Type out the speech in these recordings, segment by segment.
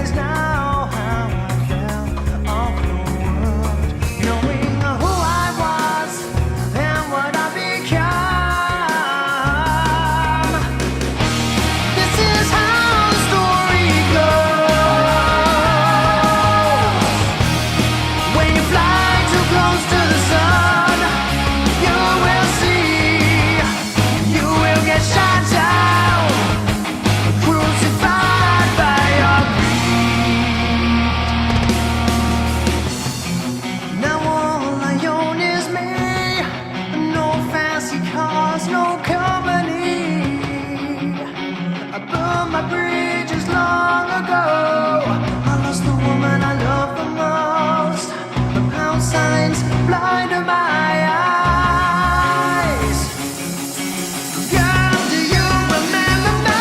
realize now how I felt off the world, knowing who I was and what I become. This is how the story goes. When you fly too close to the sun, you will see, you will get shot down, crucified by your greed. Now all I own is me, no fancy cars, no company. I burned my bridges long ago. I lost the woman I love the most. The pound signs blinded my eyes. Girl, do you remember me?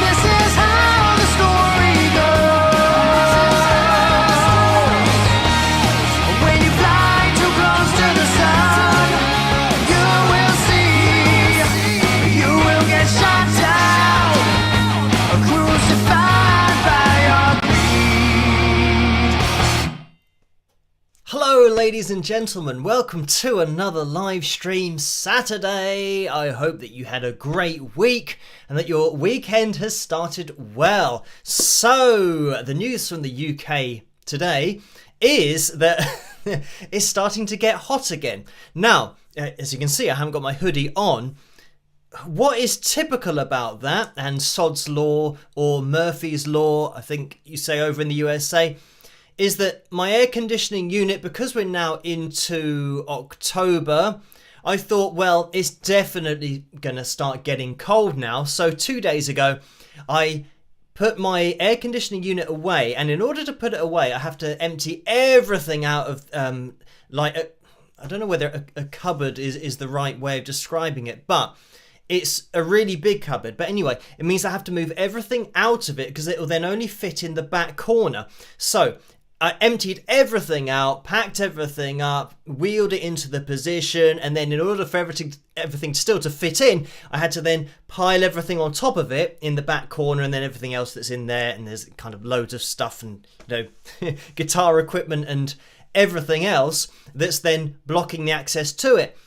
This is how the story goes. When you fly too close to the sun, you will see, you will get shot down, crucified by your greed. Hello, ladies and gentlemen. Welcome to another live stream Saturday. I hope that you had a great week and that your weekend has started well. So, the news from the UK today is that it's starting to get hot again. Now, as you can see, I haven't got my hoodie on. What is typical about that, and Sod's Law or Murphy's Law, I think you say over in the USA, is that my air conditioning unit, because we're now into October, I thought, well, it's definitely going to start getting cold now. So 2 days ago, I put my air conditioning unit away. And in order to put it away, I have to empty everything out of, I don't know whether a cupboard is the right way of describing it, but it's a really big cupboard. But anyway, it means I have to move everything out of it because it will then only fit in the back corner. So I emptied everything out, packed everything up, wheeled it into the position, and then in order for everything still to fit in, I had to then pile everything on top of it in the back corner, and then everything else that's in there, and there's kind of loads of stuff and, you know, guitar equipment and everything else that's then blocking the access to it.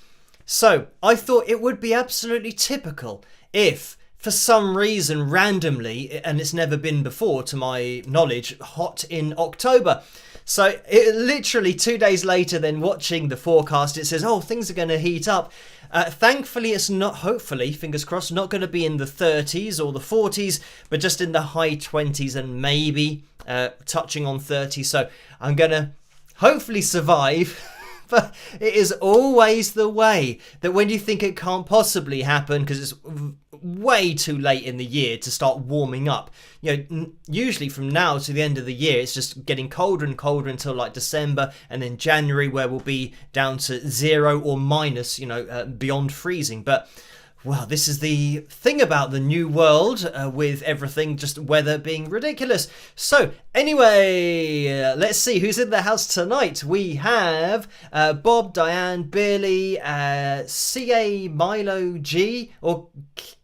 So I thought it would be absolutely typical if, for some reason, randomly, and it's never been before to my knowledge, hot in October. So it literally 2 days later, then watching the forecast, it says, oh, things are going to heat up. Thankfully, it's not, hopefully, fingers crossed, not going to be in the 30s or the 40s, but just in the high 20s and maybe touching on 30. So I'm going to hopefully survive. But it is always the way that when you think it can't possibly happen because it's way too late in the year to start warming up, you know, usually from now to the end of the year it's just getting colder and colder until like December, and then January where we'll be down to 0 or minus, you know, beyond freezing. But well, this is the thing about the new world with everything, just weather being ridiculous. So anyway, let's see who's in the house tonight. We have Bob, Diane, Billy, CA Milo G, or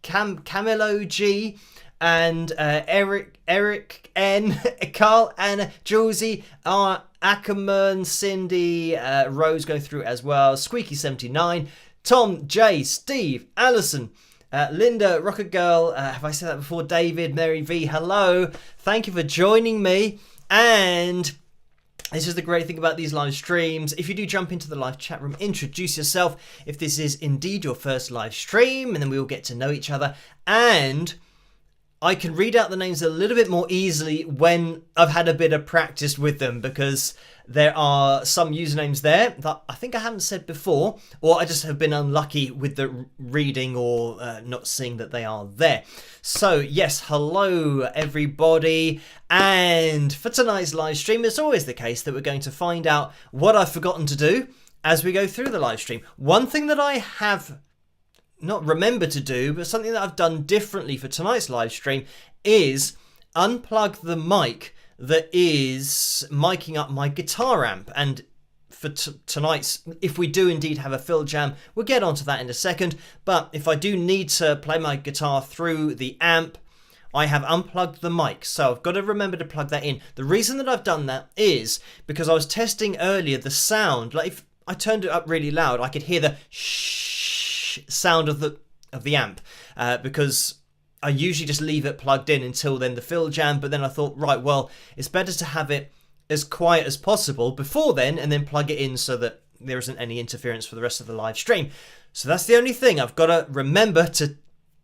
Camilo G, and Eric N, Carl, Anna, Julesy, Ackerman, Cindy, Rose go through as well, Squeaky79, Tom, Jay, Steve, Alison, Linda, Rocket Girl, have I said that before? David, Mary V, hello. Thank you for joining me. And this is the great thing about these live streams. If you do jump into the live chat room, introduce yourself if this is indeed your first live stream, and then we will get to know each other. And I can read out the names a little bit more easily when I've had a bit of practice with them, because there are some usernames there that I think I haven't said before, or I just have been unlucky with the reading or not seeing that they are there. So yes, hello everybody, and for tonight's live stream, it's always the case that we're going to find out what I've forgotten to do as we go through the live stream. One thing that I have not remembered to do, but something that I've done differently for tonight's live stream, is unplug the mic that is miking up my guitar amp. And for tonight's, if we do indeed have a fill jam, we'll get onto that in a second. But if I do need to play my guitar through the amp, I have unplugged the mic, so I've got to remember to plug that in. The reason that I've done that is because I was testing earlier the sound. Like if I turned it up really loud, I could hear the shh sound of the amp, because I usually just leave it plugged in until then the fill jam. But then I thought, right, well, it's better to have it as quiet as possible before then, and then plug it in so that there isn't any interference for the rest of the live stream. So that's the only thing. I've got to remember to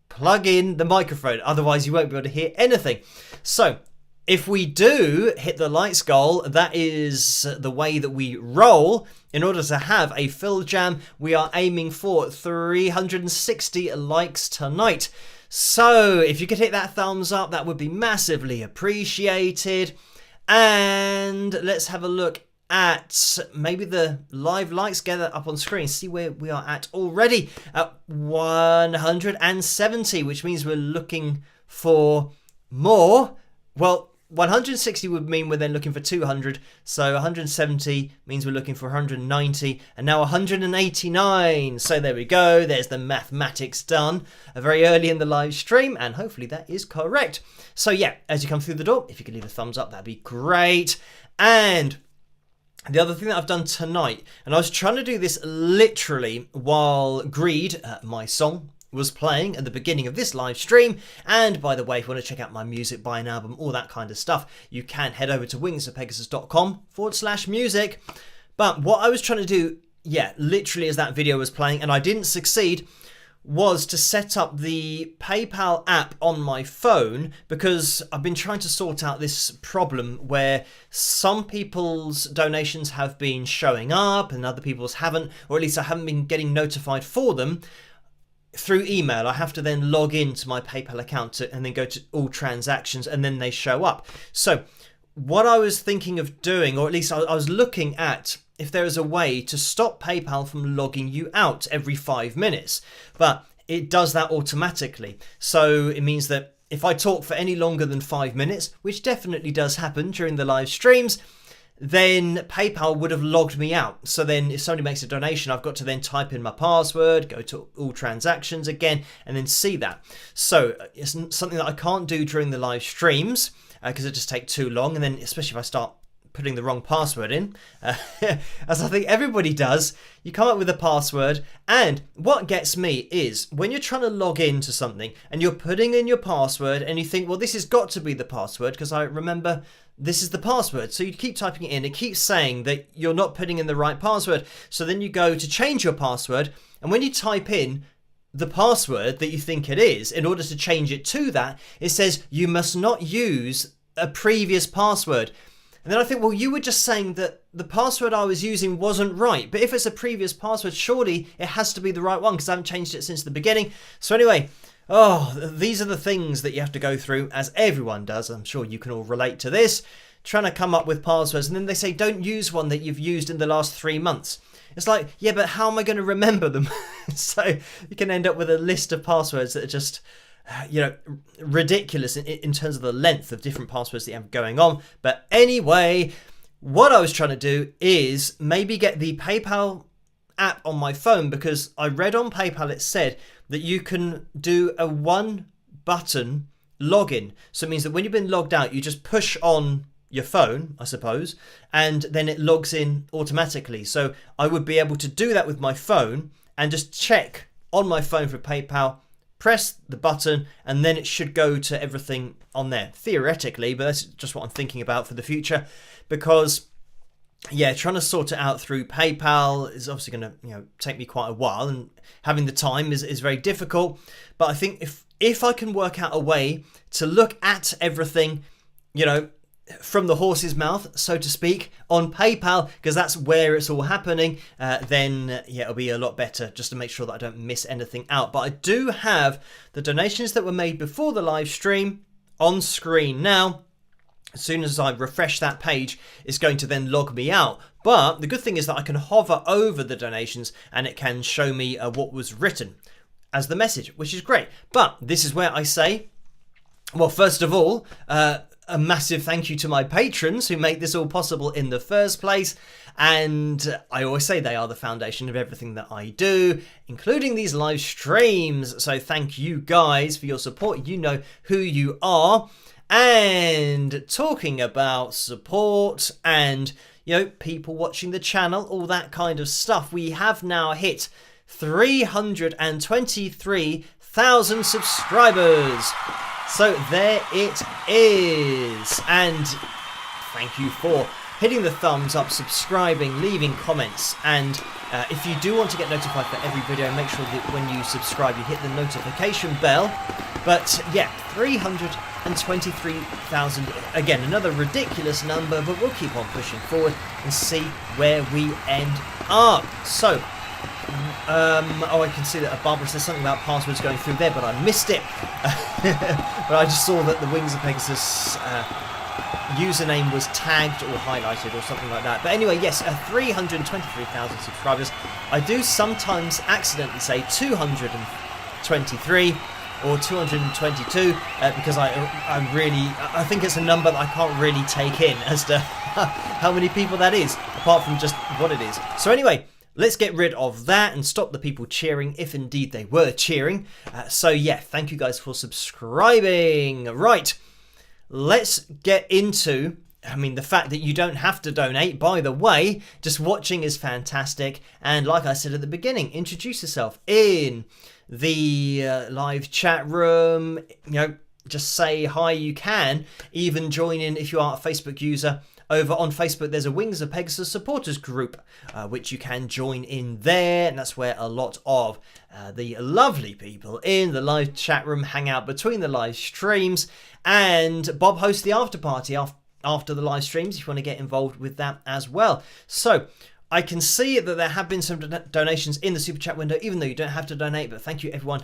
plug in the microphone, otherwise you won't be able to hear anything. So if we do hit the likes goal, that is the way that we roll. In order to have a fill jam, we are aiming for 360 likes tonight. So if you could hit that thumbs up, that would be massively appreciated. And let's have a look at maybe the live likes, get that up on screen, see where we are at already, at 170, which means we're looking for more. Well, 160 would mean we're then looking for 200, so 170 means we're looking for 190, and now 189. So there we go, there's the mathematics done very early in the live stream, and hopefully that is correct. So yeah, as you come through the door, if you could leave a thumbs up, that'd be great. And the other thing that I've done tonight, and I was trying to do this literally while Greed, my song, was playing at the beginning of this live stream. And by the way, if you want to check out my music, buy an album, all that kind of stuff, you can head over to wingsofpegasus.com/music. But what I was trying to do, yeah, literally as that video was playing, and I didn't succeed, was to set up the PayPal app on my phone, because I've been trying to sort out this problem where some people's donations have been showing up and other people's haven't, or at least I haven't been getting notified for them through email. I have to then log into my PayPal account and then go to all transactions, and then they show up. So what I was thinking of doing, or at least I was looking at if there is a way to stop PayPal from logging you out every 5 minutes, but it does that automatically. So it means that if I talk for any longer than 5 minutes, which definitely does happen during the live streams, then PayPal would have logged me out. So then if somebody makes a donation, I've got to then type in my password, go to all transactions again, and then see that. So it's something that I can't do during the live streams because it just takes too long. And then especially if I start putting the wrong password in, as I think everybody does, you come up with a password. And what gets me is when you're trying to log into something and you're putting in your password and you think, well, this has got to be the password because I remember this is the password. So you keep typing it in. It keeps saying that you're not putting in the right password. So then you go to change your password. And when you type in the password that you think it is, in order to change it to that, it says you must not use a previous password. And then I think, well, you were just saying that the password I was using wasn't right. But if it's a previous password, surely it has to be the right one because I haven't changed it since the beginning. So anyway, these are the things that you have to go through, as everyone does. I'm sure you can all relate to this. Trying to come up with passwords, and then they say don't use one that you've used in the last 3 months. It's like, yeah, but how am I going to remember them? So you can end up with a list of passwords that are just, ridiculous in terms of the length of different passwords that you have going on. But anyway, what I was trying to do is maybe get the PayPal app on my phone, because I read on PayPal it said that you can do a 1-button login. So it means that when you've been logged out, you just push on your phone, I suppose, and then it logs in automatically. So I would be able to do that with my phone and just check on my phone for PayPal, press the button, and then it should go to everything on there, theoretically. But that's just what I'm thinking about for the future, because yeah, trying to sort it out through PayPal is obviously going to take me quite a while, and having the time is very difficult. But I think if I can work out a way to look at everything, from the horse's mouth, so to speak, on PayPal, because that's where it's all happening, then it'll be a lot better, just to make sure that I don't miss anything out. But I do have the donations that were made before the live stream on screen now. As soon as I refresh that page, it's going to then log me out. But the good thing is that I can hover over the donations and it can show me what was written as the message, which is great. But this is where I say, well, first of all, a massive thank you to my patrons who make this all possible in the first place. And I always say they are the foundation of everything that I do, including these live streams. So thank you guys for your support. You know who you are. And talking about support and, people watching the channel, all that kind of stuff, we have now hit 323,000 subscribers. So there it is. And thank you for hitting the thumbs up, subscribing, leaving comments. And if you do want to get notified for every video, make sure that when you subscribe, you hit the notification bell. But yeah, 323,000. Again, another ridiculous number, but we'll keep on pushing forward and see where we end up. So, I can see that Barbara says something about passwords going through there, but I missed it. But I just saw that the Wings of Pegasus username was tagged or highlighted or something like that. But anyway, yes, 323,000 subscribers. I do sometimes accidentally say 223 or 222 because I think it's a number that I can't really take in as to how many people that is, apart from just what it is. So anyway, let's get rid of that and stop the people cheering, if indeed they were cheering. So yeah, thank you guys for subscribing. Right, let's get into, the fact that you don't have to donate. By the way, just watching is fantastic. And like I said at the beginning, introduce yourself in the live chat room. Just say hi. You can even join in if you are a Facebook user. Over on Facebook, there's a Wings of Pegasus supporters group, which you can join in there. And that's where a lot of the lovely people in the live chat room hang out between the live streams. And Bob hosts the after party after the live streams if you want to get involved with that as well. So I can see that there have been some donations in the super chat window, even though you don't have to donate. But thank you everyone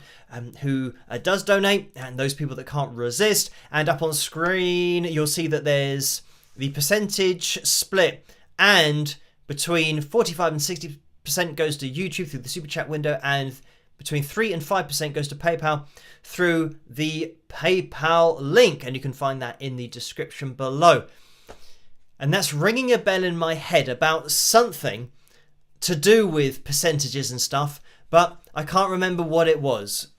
who does donate, and those people that can't resist. And up on screen, you'll see that there's the percentage split, and between 45 and 60% goes to YouTube through the super chat window, and between 3 and 5% goes to PayPal through the PayPal link, and you can find that in the description below. And that's ringing a bell in my head about something to do with percentages and stuff, but I can't remember what it was.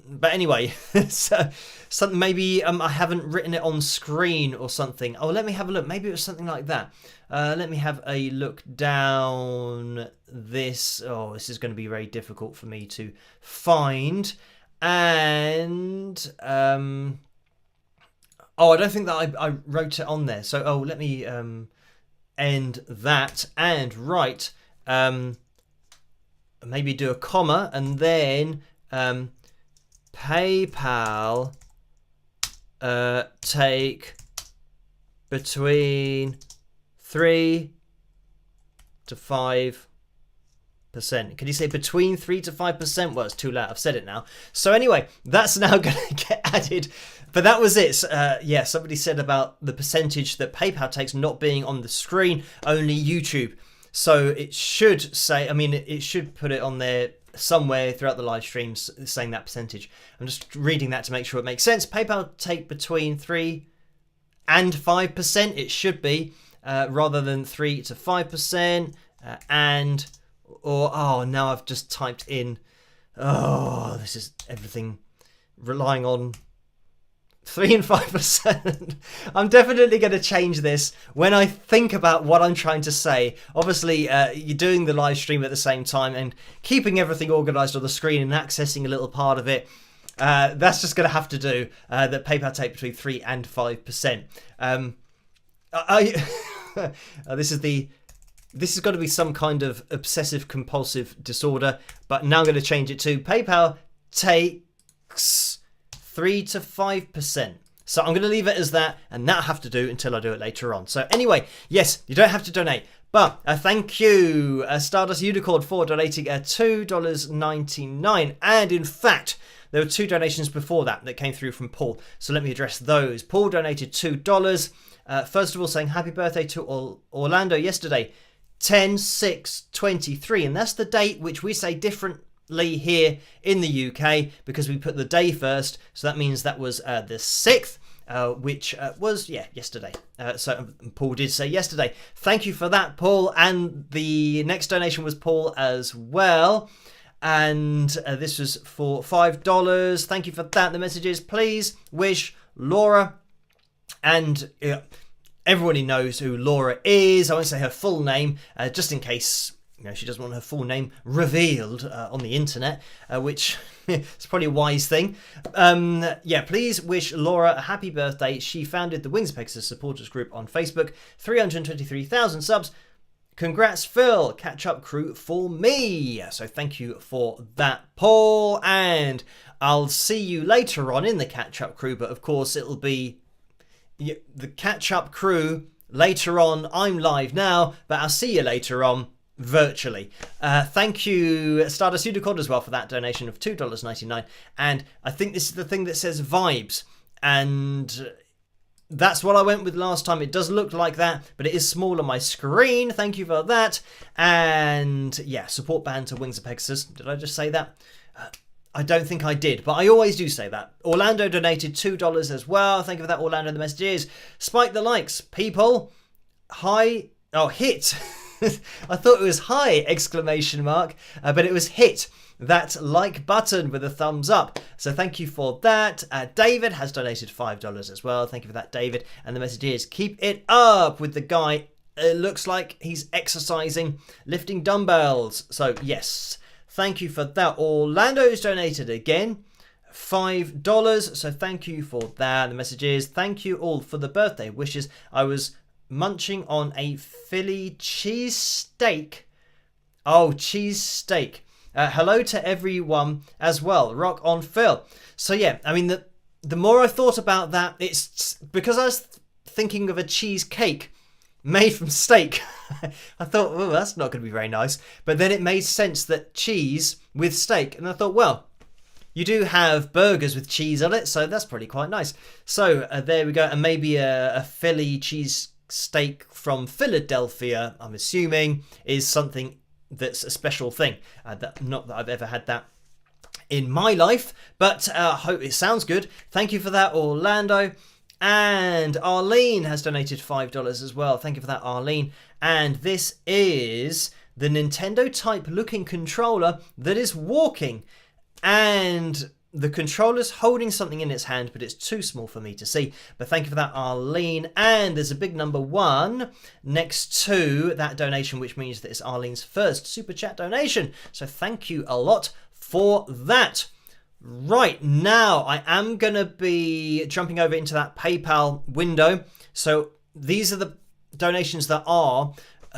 But anyway, so something, maybe I haven't written it on screen or something. Oh, let me have a look. Maybe it was something like that. Let me have a look down this. Oh, this is going to be very difficult for me to find. And I don't think that I wrote it on there. So let me end that and write maybe do a comma and then PayPal take between 3 to 5%. Can you say between 3 to 5%? Well, it's too late. I've said it now. So anyway, that's now going to get added. But that was it. Yeah, somebody said about the percentage that PayPal takes not being on the screen, only YouTube. So it should say, it should put it on there somewhere throughout the live streams saying that percentage. I'm just reading that to make sure it makes sense. PayPal take between 3 and 5%. It should be rather than 3 to 5%. Now I've just typed in. Oh, this is everything relying on 3 and 5%. I'm definitely going to change this when I think about what I'm trying to say. Obviously, you're doing the live stream at the same time and keeping everything organised on the screen and accessing a little part of it. That's just going to have to do. That PayPal take between 3 and 5%. This is the this has got to be some kind of obsessive compulsive disorder, but now I'm going to change it to PayPal takes 3 to 5%. So I'm going to leave it as that, and that'll have to do until I do it later on. So anyway, yes, you don't have to donate. But thank you, Stardust Unicorn, for donating $2.99. And in fact, there were 2 donations before that came through from Paul. So let me address those. Paul donated $2. First of all, saying happy birthday to Orlando yesterday, 10/6/23. And that's the date which we say differently here in the UK because we put the day first. So that means that was the 6th. Which was, yesterday. So Paul did say yesterday. Thank you for that, Paul. And the next donation was Paul as well. And this was for $5. Thank you for that. The message is, please wish Laura, and everybody knows who Laura is. I won't say her full name, just in case she doesn't want her full name revealed on the internet, which is probably a wise thing. Please wish Laura a happy birthday. She founded the Wings of Pegasus supporters group on Facebook. 323,000 subs. Congrats, Phil. Catch up crew for me. So thank you for that, Paul. And I'll see you later on in the catch up crew. But of course, it'll be the catch up crew later on. I'm live now, but I'll see you later on virtually. Thank you, Stardust Unicorn, as well, for that donation of $2.99. And I think this is the thing that says vibes, and that's what I went with last time. It does look like that, but it is small on my screen. Thank you for that. And support band to Wings of Pegasus. Did I just say that? I don't think I did, but I always do say that. Orlando donated $2 as well. Thank you for that, Orlando. The message is, spike the likes, people. Hit. I thought it was high, exclamation mark, but it was hit that like button with a thumbs up. So thank you for that. David has donated $5 as well. Thank you for that, David. And the message is, keep it up with the guy. It looks like he's exercising, lifting dumbbells. So yes, thank you for that. Orlando's donated again, $5. So thank you for that. The message is, thank you all for the birthday wishes. I was munching on a Philly cheesesteak. Oh, cheesesteak. Hello to everyone as well. Rock on, Phil. So yeah, I mean, the more I thought about that, it's because I was thinking of a cheesecake made from steak. I thought, oh, that's not going to be very nice. But then it made sense that cheese with steak. And I thought, well, you do have burgers with cheese on it, so that's probably quite nice. So there we go. And maybe a Philly cheese steak from Philadelphia, I'm assuming, is something that's a special thing. Not that I've ever had that in my life, but I hope it sounds good. Thank you for that, Orlando. And Arlene has donated $5 as well. Thank you for that, Arlene. And this is the Nintendo type looking controller that is walking. And the controller's holding something in its hand, but it's too small for me to see. But thank you for that, Arlene. And there's a big number 1 next to that donation, which means that it's Arlene's first super chat donation. So thank you a lot for that. Right, now I am going to be jumping over into that PayPal window. So these are the donations that are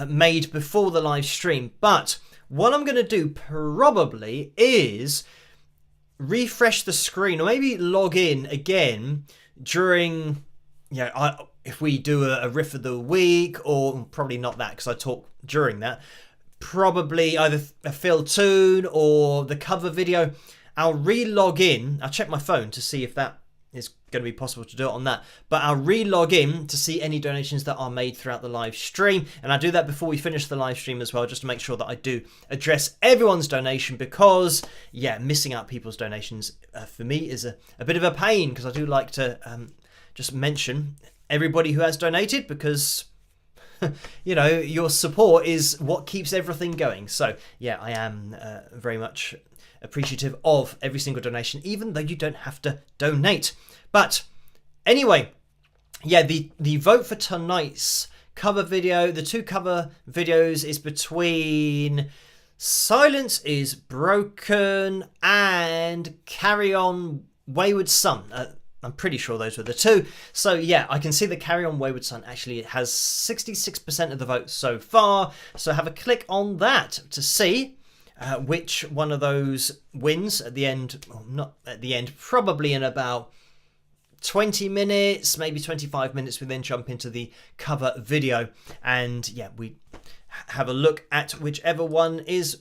made before the live stream. But what I'm going to do probably is refresh the screen, or maybe log in again during, if we do a riff of the week, or probably not that because I talk during that, probably either a fill tune or the cover video. I'll re-log in. I'll check my phone to see if that is going to be possible to do it on that, but I'll re-log in to see any donations that are made throughout the live stream, and I'll do that before we finish the live stream as well, just to make sure that I do address everyone's donation, because missing out people's donations for me is a bit of a pain, because I do like to just mention everybody who has donated, because your support is what keeps everything going. So I am very much appreciative of every single donation, even though you don't have to donate. But anyway, the vote for tonight's cover video, the 2 cover videos, is between Silence is Broken and Carry On Wayward Son. I'm pretty sure those were the two. So yeah, I can see that Carry On Wayward Son actually has 66% of the vote so far. So have a click on that to see which one of those wins at the end. Well, not at the end, probably in about 20 minutes, maybe 25 minutes. We then jump into the cover video, and yeah, we have a look at whichever one is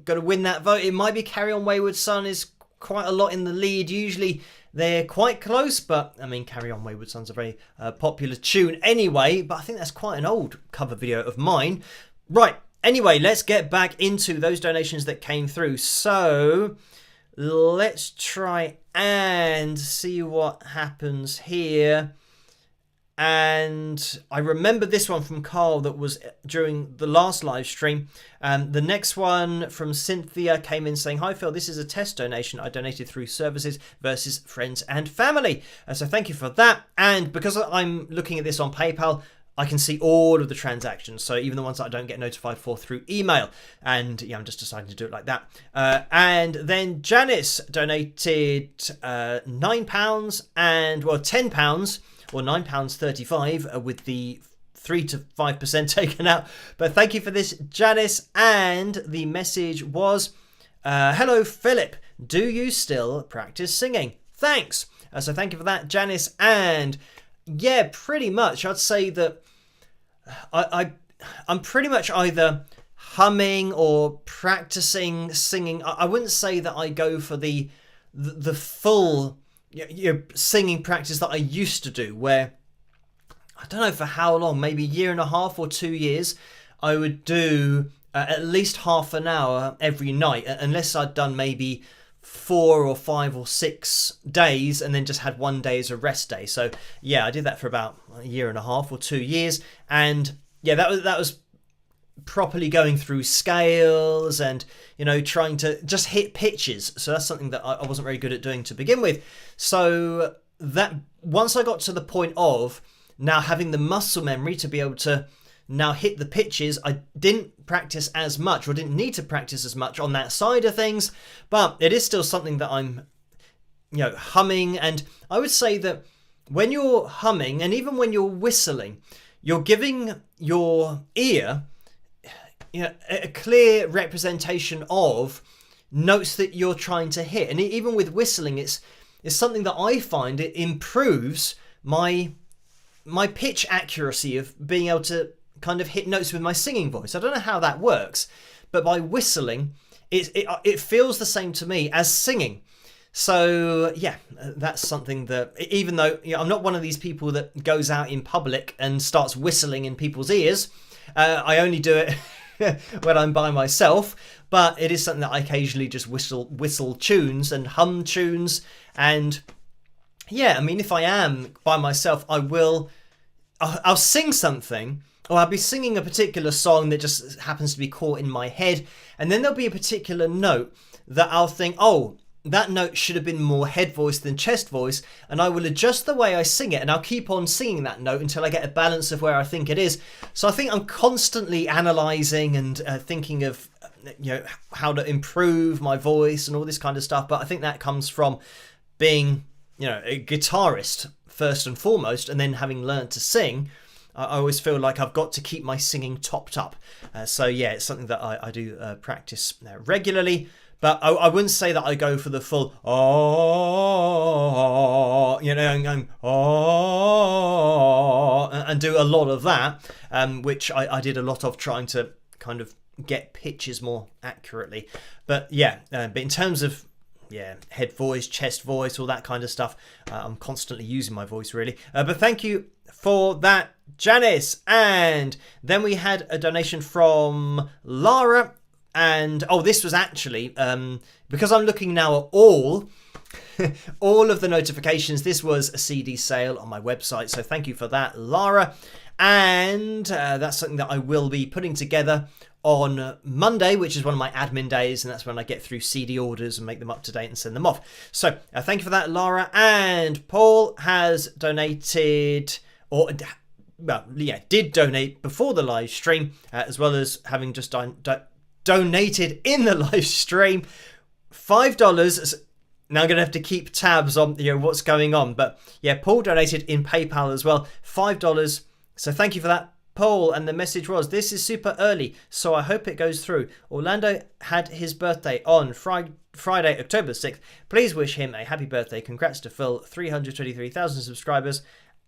going to win that vote. It might be Carry On Wayward Son is quite a lot in the lead. Usually they're quite close, but I mean, Carry On Wayward Son's a very popular tune anyway, but I think that's quite an old cover video of mine. Right, anyway, let's get back into those donations that came through. So let's try and see what happens here. And I remember this one from Carl that was during the last live stream. The next one from Cynthia came in saying, "Hi Phil, this is a test donation I donated through services versus friends and family." So thank you for that. And because I'm looking at this on PayPal, I can see all of the transactions. So even the ones that I don't get notified for through email. And yeah, I'm just deciding to do it like that. And then Janice donated £9 and, well, £10. Or £9.35 with the 3 to 5% taken out. But thank you for this, Janice. And the message was, "Hello, Philip. Do you still practice singing? Thanks." So thank you for that, Janice. And yeah, pretty much, I'd say that I'm pretty much either humming or practicing singing. I wouldn't say that I go for the full singing practice that I used to do, where I don't know for how long, maybe a year and a half or 2 years, I would do at least half an hour every night, unless I'd done maybe 4 or 5 or 6 days and then just had one day as a rest day. So yeah, I did that for about a year and a half or 2 years, and yeah, that was properly going through scales and, you know, trying to just hit pitches. So that's something that I wasn't very good at doing to begin with. So that once I got to the point of now having the muscle memory to be able to now hit the pitches, I didn't practice as much, or didn't need to practice as much on that side of things, but it is still something that I'm, you know, humming. And I would say that when you're humming and even when you're whistling, you're giving your ear, you know, a clear representation of notes that you're trying to hit. And even with whistling, it's something that I find it improves my pitch accuracy of being able to kind of hit notes with my singing voice. I don't know how that works, but by whistling, it feels the same to me as singing. So yeah, that's something that, even though, you know, I'm not one of these people that goes out in public and starts whistling in people's ears, I only do it when I'm by myself, but it is something that I occasionally just whistle tunes and hum tunes. And yeah, I mean, if I am by myself, I'll sing something, or I'll be singing a particular song that just happens to be caught in my head, and then there'll be a particular note that I'll think, oh, that note should have been more head voice than chest voice, and I will adjust the way I sing it, and I'll keep on singing that note until I get a balance of where I think it is. So I think I'm constantly analysing and thinking of, you know, how to improve my voice and all this kind of stuff. But I think that comes from being, you know, a guitarist first and foremost, and then having learned to sing. I always feel like I've got to keep my singing topped up. So yeah, it's something that I do practice regularly. But I wouldn't say that I go for the full, oh, you know, and going, oh, and do a lot of that, which I did a lot of, trying to kind of get pitches more accurately. But yeah, but in terms of, yeah, head voice, chest voice, all that kind of stuff, I'm constantly using my voice, really. But thank you for that, Janice. And then we had a donation from Lara. And this was actually because I'm looking now at all of the notifications. This was a CD sale on my website, so thank you for that, Lara. And that's something that I will be putting together on Monday, which is one of my admin days, and that's when I get through CD orders and make them up to date and send them off. So thank you for that, Lara. And Paul has donated, did donate before the live stream, as well as having just donated in the live stream $5 now I'm going to have to keep tabs on what's going on. But yeah, Paul donated in PayPal as well, $5. So thank you for that, Paul. And the message was, this is super early, so I hope it goes through. Orlando had his birthday on Friday, October 6th. Please wish him a happy birthday. Congrats to Phil, 323,000 subscribers.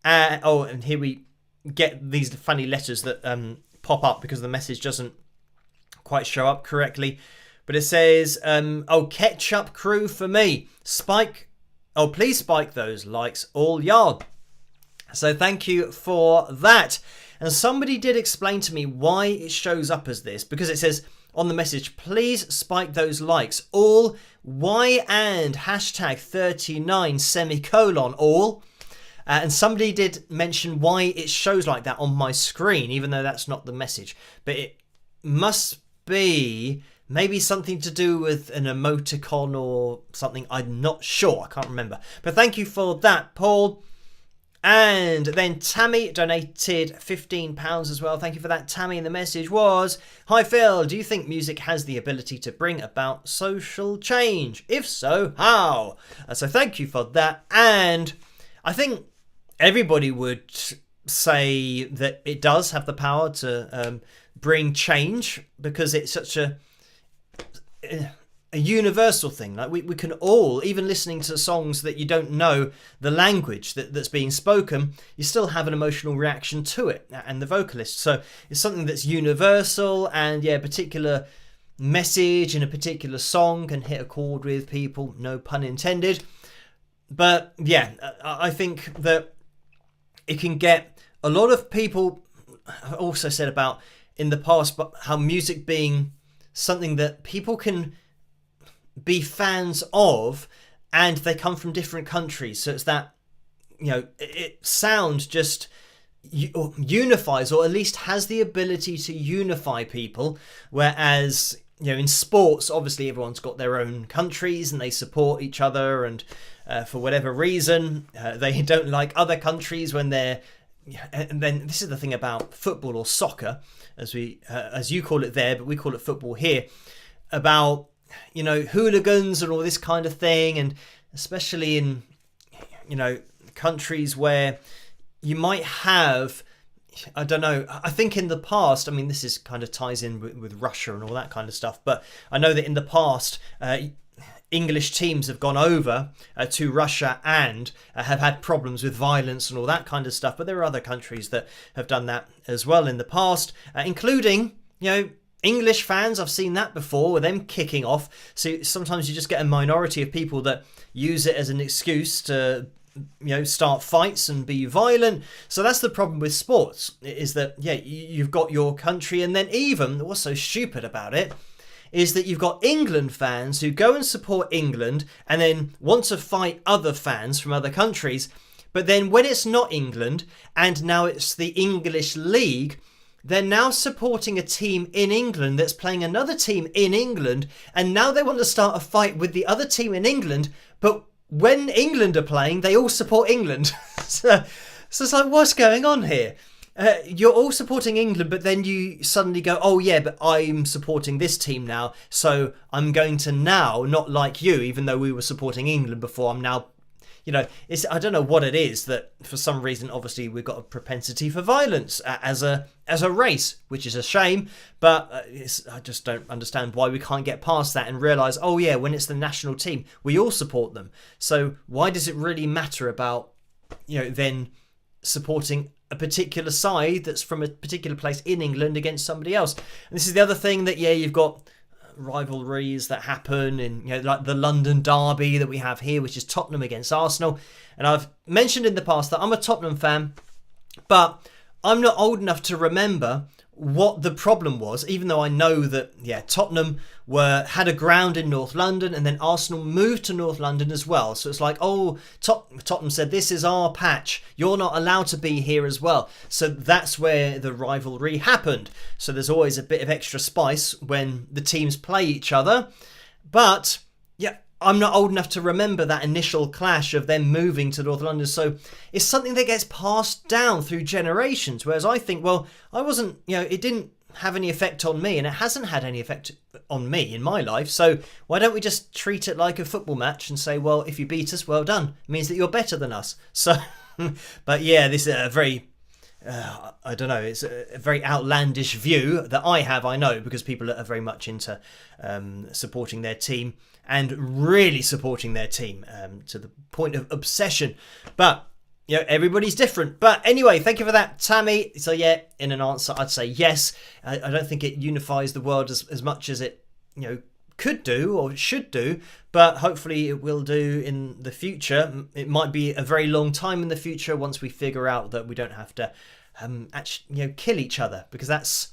And here we get these funny letters that pop up because the message doesn't quite show up correctly. But it says, ketchup crew for me. Please spike those likes, all y'all. So thank you for that. And somebody did explain to me why it shows up as this, because it says on the message, please spike those likes, all Y and hashtag 39 semicolon all. And somebody did mention why it shows like that on my screen, even though that's not the message. But it must be maybe something to do with an emoticon or something. I'm not sure. I can't remember. But thank you for that, Paul. And then Tammy donated £15 as well. Thank you for that, Tammy. And the message was, hi Phil, do you think music has the ability to bring about social change? If so, how? So thank you for that. And I think everybody would say that it does have the power to bring change, because it's such a universal thing. Like we can all, even listening to songs that you don't know the language that's being spoken, you still have an emotional reaction to it and the vocalist. So it's something that's universal, and a particular message in a particular song can hit a chord with people, no pun intended. But yeah, I think that it can get a lot of people. I've also said about in the past, but how music being something that people can be fans of, and they come from different countries, so it's that it sound just unifies, or at least has the ability to unify people, whereas in sports obviously everyone's got their own countries and they support each other, and for whatever reason they don't like other countries when they're and then this is the thing about football, or soccer as you call it there, but we call it football here, about hooligans and all this kind of thing. And especially in countries where you might have, I don't know, I think in the past, I mean this is kind of ties in with Russia and all that kind of stuff, but I know that in the past English teams have gone over to Russia and have had problems with violence and all that kind of stuff. But there are other countries that have done that as well in the past, including, English fans. I've seen that before with them kicking off. So sometimes you just get a minority of people that use it as an excuse to, start fights and be violent. So that's the problem with sports, is that, you've got your country, and then even what's so stupid about it is that you've got England fans who go and support England and then want to fight other fans from other countries. But then when it's not England and now it's the English League, they're now supporting a team in England that's playing another team in England, and now they want to start a fight with the other team in England. But when England are playing, they all support England. so it's like, what's going on here? You're all supporting England, but then you suddenly go, oh yeah, but I'm supporting this team now, so I'm going to now not like you, even though we were supporting England before. I'm now, I don't know what it is that for some reason, obviously we've got a propensity for violence as a race, which is a shame, but I just don't understand why we can't get past that and realise, oh yeah, when it's the national team, we all support them. So why does it really matter about, then supporting a particular side that's from a particular place in England against somebody else? And this is the other thing that, you've got rivalries that happen in, like the London derby that we have here, which is Tottenham against Arsenal. And I've mentioned in the past that I'm a Tottenham fan, but I'm not old enough to remember what the problem was, even though I know that, Tottenham had a ground in North London, and then Arsenal moved to North London as well. So it's like, oh, Tottenham said, this is our patch, you're not allowed to be here as well. So that's where the rivalry happened. So there's always a bit of extra spice when the teams play each other. But I'm not old enough to remember that initial clash of them moving to North London. So it's something that gets passed down through generations. Whereas I think, well, I wasn't, it didn't have any effect on me, and it hasn't had any effect on me in my life. So why don't we just treat it like a football match and say, well, if you beat us, well done. It means that you're better than us. So, but yeah, this is a very, I don't know, it's a very outlandish view that I have, I know, because people are very much into supporting their team and really supporting their team to the point of obsession. But you know, everybody's different. But anyway, thank you for that, Tammy. So yeah, in an answer, I'd say yes. I don't think it unifies the world as much as it, you know, could do or should do, but hopefully it will do in the future. It might be a very long time in the future once we figure out that we don't have to actually, you know, kill each other, because that's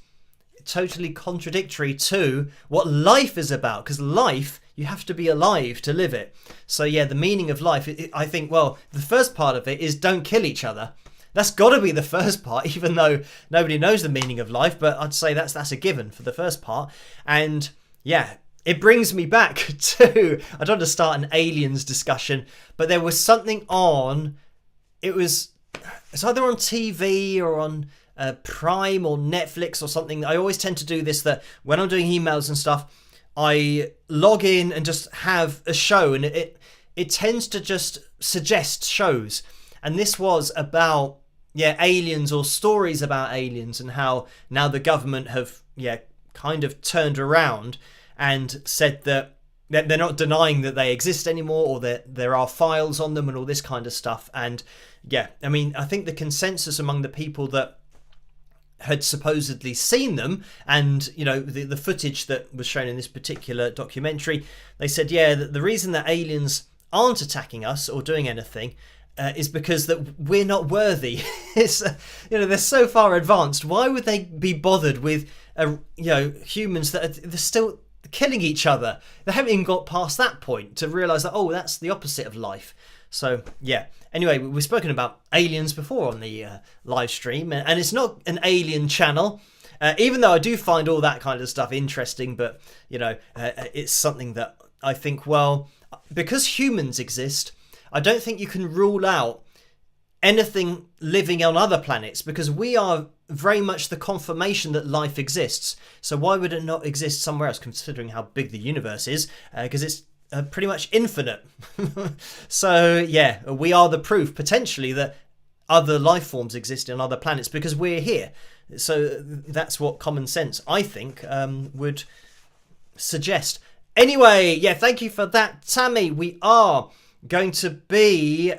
totally contradictory to what life is about. Because life, you have to be alive to live it. So yeah, the meaning of life, I think, well, the first part of it is don't kill each other. That's got to be the first part, even though nobody knows the meaning of life. But I'd say that's a given for the first part. And yeah, it brings me back to, I don't want to start an aliens discussion, but there was something on, it's either on TV or on Prime or Netflix or something. I always tend to do this, that when I'm doing emails and stuff, I log in and just have a show, and it tends to just suggest shows. And this was about, yeah, aliens, or stories about aliens, and how now the government have, yeah, kind of turned around and said that they're not denying that they exist anymore, or that there are files on them and all this kind of stuff. And yeah, I mean, I think the consensus among the people that had supposedly seen them, and you know, the footage that was shown in this particular documentary, they said, yeah, that the reason that aliens aren't attacking us or doing anything is because that we're not worthy. It's you know, they're so far advanced. Why would they be bothered with you know, humans that they're still killing each other? They haven't even got past that point to realise that, oh, that's the opposite of life. So yeah, anyway, we've spoken about aliens before on the live stream, and it's not an alien channel, even though I do find all that kind of stuff interesting. But you know, it's something that I think, well, because humans exist, I don't think you can rule out anything living on other planets, because we are very much the confirmation that life exists. So why would it not exist somewhere else, considering how big the universe is? Because it's pretty much infinite. So yeah, we are the proof potentially that other life forms exist on other planets, because we're here. So that's what common sense, I think, would suggest. Anyway, yeah, thank you for that, Tammy. We are going to be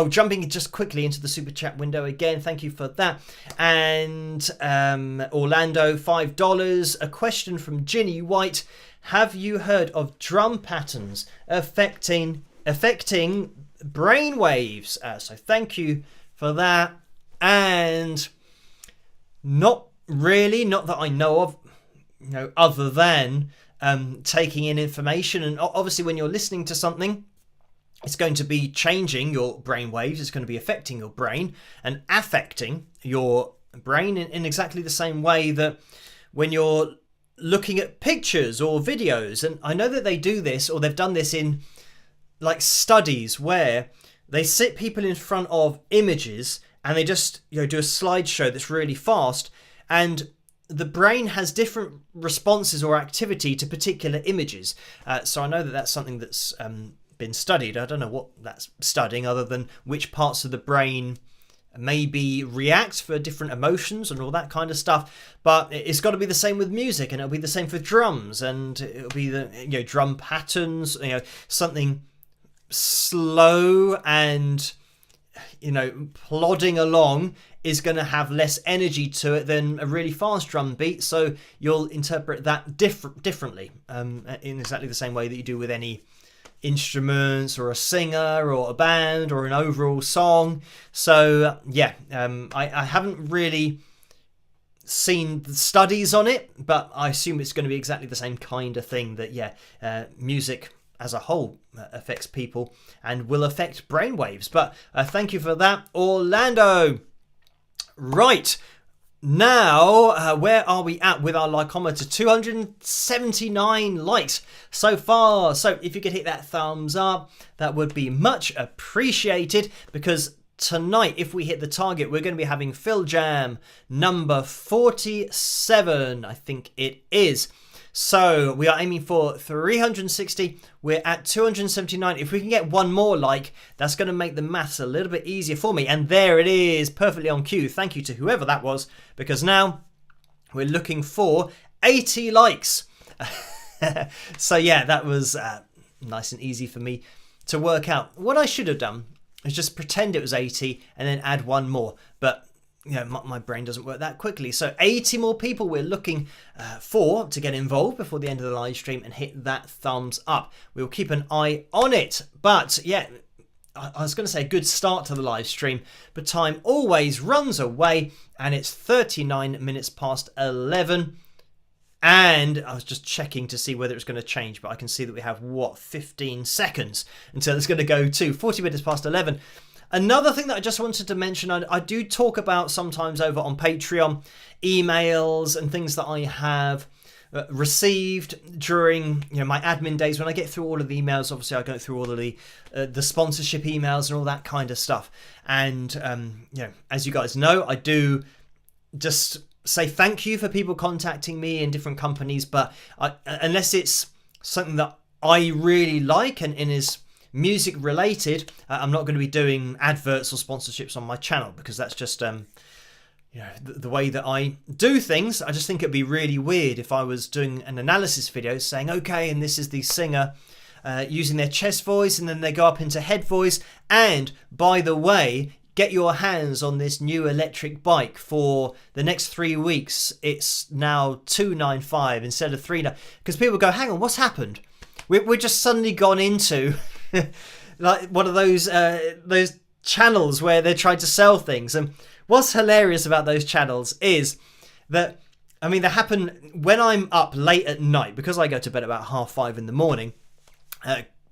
jumping just quickly into the super chat window again. Thank you for that. And Orlando, $5. A question from Ginny White. Have you heard of drum patterns affecting brain waves? So thank you for that. And not really, not that I know of, you know, other than taking in information. And obviously when you're listening to something, it's going to be changing your brain waves. It's going to be affecting your brain and affecting your brain in exactly the same way that when you're looking at pictures or videos. And I know that they do this, or they've done this in like studies, where they sit people in front of images and they just, you know, do a slideshow that's really fast, and the brain has different responses or activity to particular images. So I know that that's something that's been studied. I don't know what that's studying, other than which parts of the brain maybe react for different emotions and all that kind of stuff. But it's got to be the same with music, and it'll be the same for drums, and it'll be the, you know, drum patterns, you know, something slow and, you know, plodding along is going to have less energy to it than a really fast drum beat. So you'll interpret that differently, in exactly the same way that you do with any instruments or a singer or a band or an overall song. So yeah, I haven't really seen the studies on it, but I assume it's going to be exactly the same kind of thing, that yeah, music as a whole affects people and will affect brainwaves. But thank you for that, Orlando. Right, now, where are we at with our likeometer? 279 likes so far. So if you could hit that thumbs up, that would be much appreciated, because tonight, if we hit the target, we're going to be having Phil Jam number 47, I think it is. So we are aiming for 360. We're at 279. If we can get one more like, that's going to make the maths a little bit easier for me. And there it is, perfectly on cue. Thank you to whoever that was, because now we're looking for 80 likes. So yeah, that was nice and easy for me to work out. What I should have done is just pretend it was 80 and then add one more. But you know, my brain doesn't work that quickly. So 80 more people we're looking for to get involved before the end of the live stream and hit that thumbs up. We'll keep an eye on it. But yeah, I was going to say a good start to the live stream, but time always runs away and it's 39 minutes past 11. And I was just checking to see whether it's going to change, but I can see that we have, 15 seconds until it's going to go to 40 minutes past 11. Another thing that I just wanted to mention, I do talk about sometimes over on Patreon, emails and things that I have received during my admin days. When I get through all of the emails, obviously I go through all of the sponsorship emails and all that kind of stuff. And as you guys know, I do just say thank you for people contacting me in different companies, but unless it's something that I really like and is music related, I'm not going to be doing adverts or sponsorships on my channel, because that's just the way that I do things. I just think it'd be really weird if I was doing an analysis video saying, okay, and this is the singer using their chest voice, and then they go up into head voice, and by the way, get your hands on this new electric bike for the next 3 weeks. It's now $295 instead of $3. Because people go, hang on, what's happened? We're just suddenly gone into like one of those channels where they're trying to sell things. And what's hilarious about those channels is that, they happen when I'm up late at night, because I go to bed about 5:30 in the morning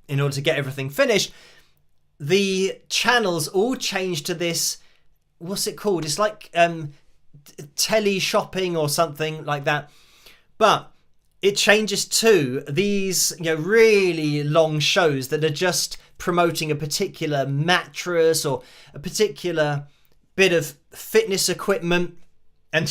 in order to get everything finished. The channels all change to this, what's it called? It's like tele shopping or something like that. But it changes to these really long shows that are just promoting a particular mattress or a particular bit of fitness equipment. And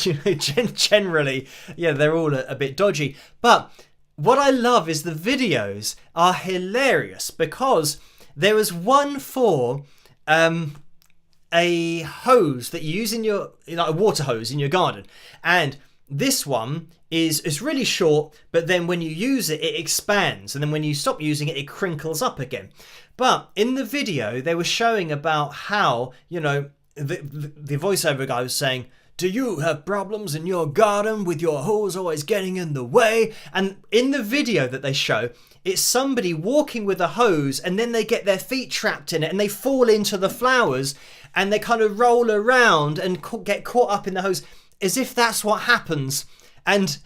generally, they're all a bit dodgy. But what I love is the videos are hilarious, because there was one for a hose that you use in your, a water hose in your garden. And this one is really short, but then when you use it, it expands. And then when you stop using it, it crinkles up again. But in the video, they were showing about how, the voiceover guy was saying, do you have problems in your garden with your hose always getting in the way? And in the video that they show, it's somebody walking with a hose, and then they get their feet trapped in it and they fall into the flowers and they kind of roll around and get caught up in the hose, as if that's what happens. And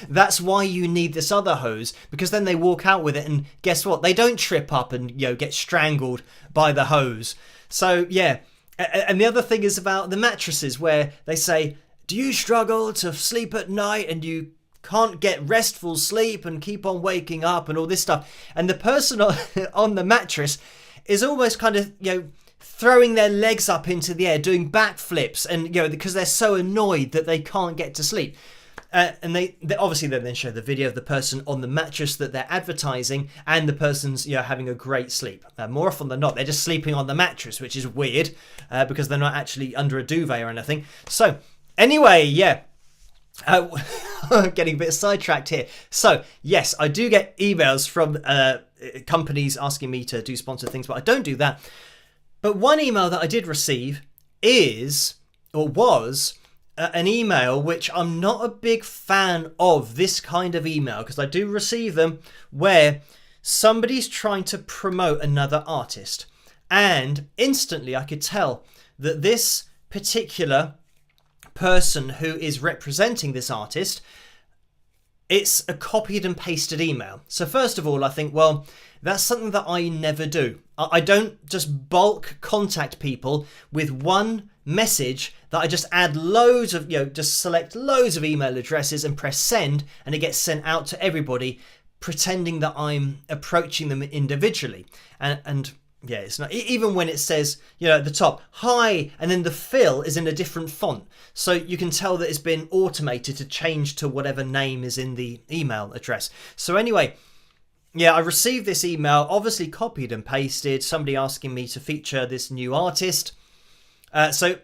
that's why you need this other hose, because then they walk out with it and guess what? They don't trip up and get strangled by the hose. So yeah. And the other thing is about the mattresses, where they say, do you struggle to sleep at night and you can't get restful sleep and keep on waking up and all this stuff? And the person on the mattress is almost kind of, throwing their legs up into the air, doing backflips, and, because they're so annoyed that they can't get to sleep. And they obviously then show the video of the person on the mattress that they're advertising, and the person's having a great sleep. More often than not, they're just sleeping on the mattress, which is weird because they're not actually under a duvet or anything. So anyway, getting a bit sidetracked here. So yes, I do get emails from companies asking me to do sponsored things, but I don't do that. But one email that I did receive was an email which I'm not a big fan of, this kind of email, because I do receive them where somebody's trying to promote another artist, and instantly I could tell that this particular person who is representing this artist, it's a copied and pasted email. So first of all, I think, well, that's something that I never do. I don't just bulk contact people with one message that I just add loads of, just select loads of email addresses and press send, and it gets sent out to everybody, pretending that I'm approaching them individually. And yeah, it's not, even when it says, you know, at the top, hi, and then the fill is in a different font. So you can tell that it's been automated to change to whatever name is in the email address. So anyway, yeah, I received this email, obviously copied and pasted, somebody asking me to feature this new artist. So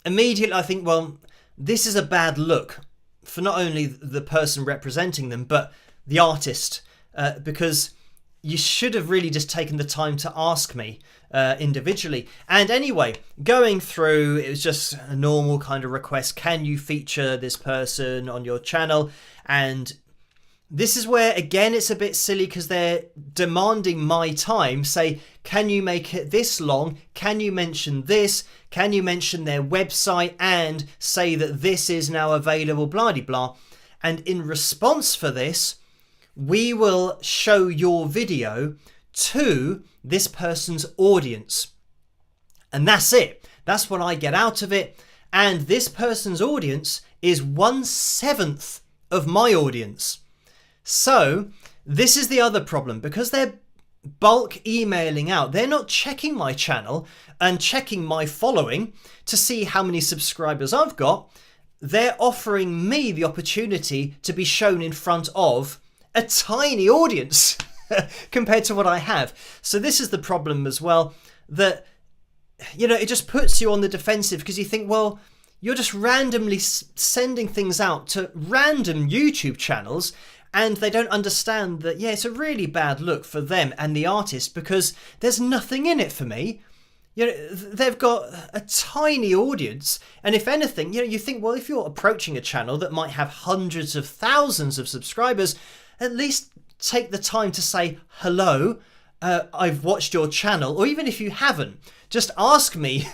immediately I think, well, this is a bad look for not only the person representing them, but the artist, because you should have really just taken the time to ask me individually. And anyway, going through, it was just a normal kind of request. Can you feature this person on your channel? And this is where, again, it's a bit silly because they're demanding my time. Say, can you make it this long? Can you mention this? Can you mention their website and say that this is now available, blah, blah, blah. And in response for this, we will show your video to this person's audience. And that's it. That's what I get out of it. And this person's audience is 1/7 of my audience. So this is the other problem, because they're bulk emailing out. They're not checking my channel and checking my following to see how many subscribers I've got. They're offering me the opportunity to be shown in front of a tiny audience compared to what I have. So this is the problem as well, that, you know, it just puts you on the defensive because you think, well, you're just randomly sending things out to random YouTube channels, and they don't understand that, yeah, it's a really bad look for them and the artist because there's nothing in it for me. You know, they've got a tiny audience, and if anything, you know, you think, well, if you're approaching a channel that might have hundreds of thousands of subscribers, at least take the time to say, hello, I've watched your channel, or even if you haven't, just ask me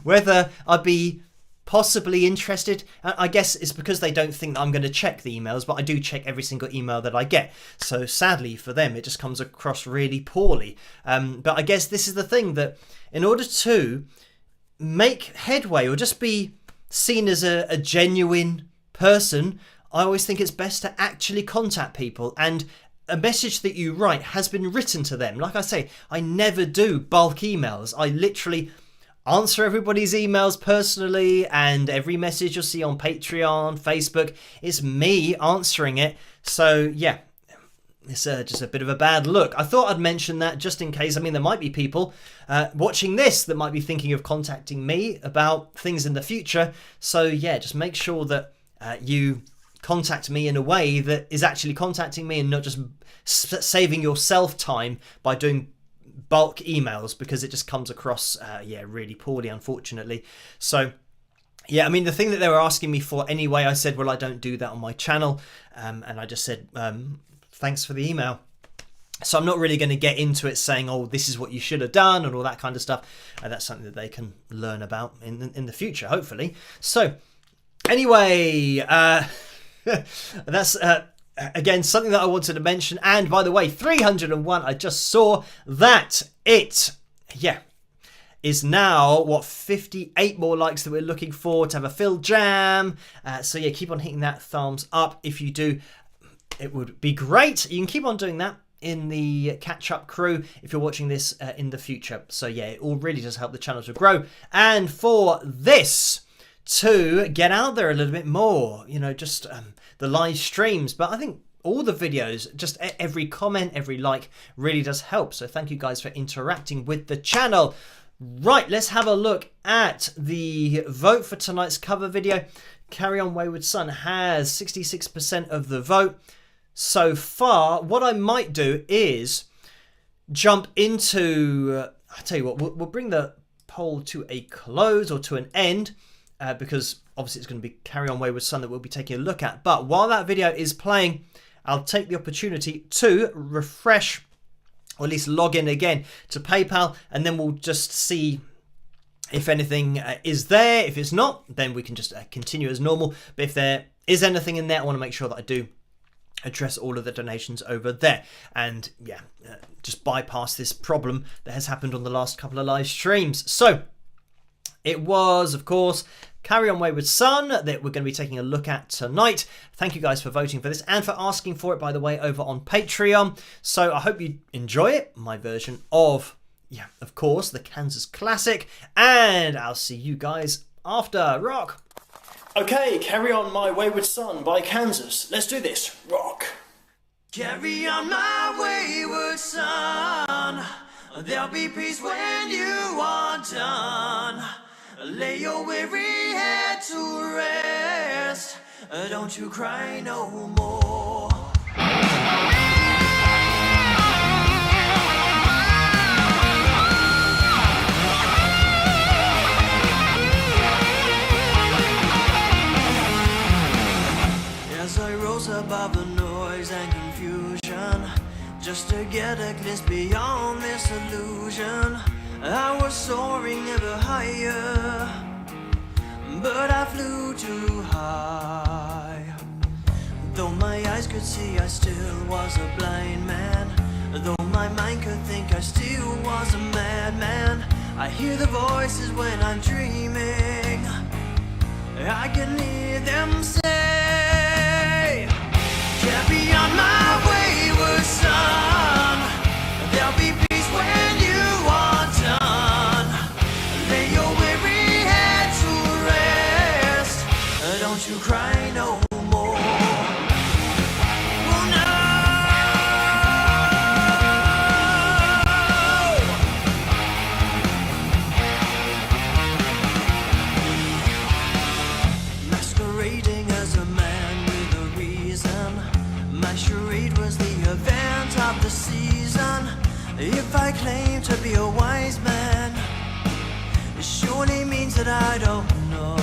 whether I'd be possibly interested. I guess it's because they don't think that I'm going to check the emails, but I do check every single email that I get. So sadly for them, it just comes across really poorly. But I guess this is the thing, that in order to make headway or just be seen as a genuine person, I always think it's best to actually contact people, and a message that you write has been written to them. Like I say, I never do bulk emails. I literally answer everybody's emails personally, and every message you'll see on Patreon, Facebook, it's me answering it. So yeah, it's just a bit of a bad look. I thought I'd mention that just in case. I mean, there might be people watching this that might be thinking of contacting me about things in the future. So yeah, just make sure that you contact me in a way that is actually contacting me and not just saving yourself time by doing bulk emails, because it just comes across really poorly, unfortunately. So yeah, I mean, the thing that they were asking me for anyway, I said, well, I don't do that on my channel, and I just said thanks for the email. So I'm not really going to get into it saying, oh, this is what you should have done and all that kind of stuff. That's something that they can learn about in the future, hopefully. So anyway, that's again something that I wanted to mention. And by the way, 301, I just saw that it is now what, 58 more likes that we're looking for to have a Phil Jam. So yeah, keep on hitting that thumbs up. If you do, it would be great. You can keep on doing that in the catch-up crew if you're watching this in the future. So yeah, it all really does help the channel to grow, and for this to get out there a little bit more, you know, just the live streams. But I think all the videos, just every comment, every like really does help. So thank you guys for interacting with the channel. Right, let's have a look at the vote for tonight's cover video. Carry On Wayward Son has 66% of the vote so far. What I might do is jump into, I'll tell you what, we'll bring the poll to a close or to an end, because obviously it's going to be Carry On Wayward Son that we'll be taking a look at. But while that video is playing, I'll take the opportunity to refresh, or at least log in again to PayPal, and then we'll just see if anything is there. If it's not, then we can just continue as normal. But if there is anything in there, I want to make sure that I do address all of the donations over there, and yeah, just bypass this problem that has happened on the last couple of live streams. So it was, of course, Carry On Wayward Son that we're going to be taking a look at tonight. Thank you guys for voting for this and for asking for it, by the way, over on Patreon. So I hope you enjoy it, my version of, yeah, of course, the Kansas Classic. And I'll see you guys after. Rock! Okay, Carry On My Wayward Son by Kansas. Let's do this. Rock! Carry on my wayward son, there'll be peace when you are done. Lay your weary head to rest, don't you cry no more. As I rose above the noise and confusion, just to get a glimpse beyond this illusion, I was soaring ever higher, but I flew too high. Though my eyes could see, I still was a blind man. Though my mind could think, I still was a madman. I hear the voices when I'm dreaming, I can hear them say, carry on my wayward son, there'll be peace when you are done. Lay your weary head to rest, don't you cry no more. Oh no. Masquerading as a man with a reason, my charade was the event of the season. If I claim to be a wise man, it surely means that I don't know.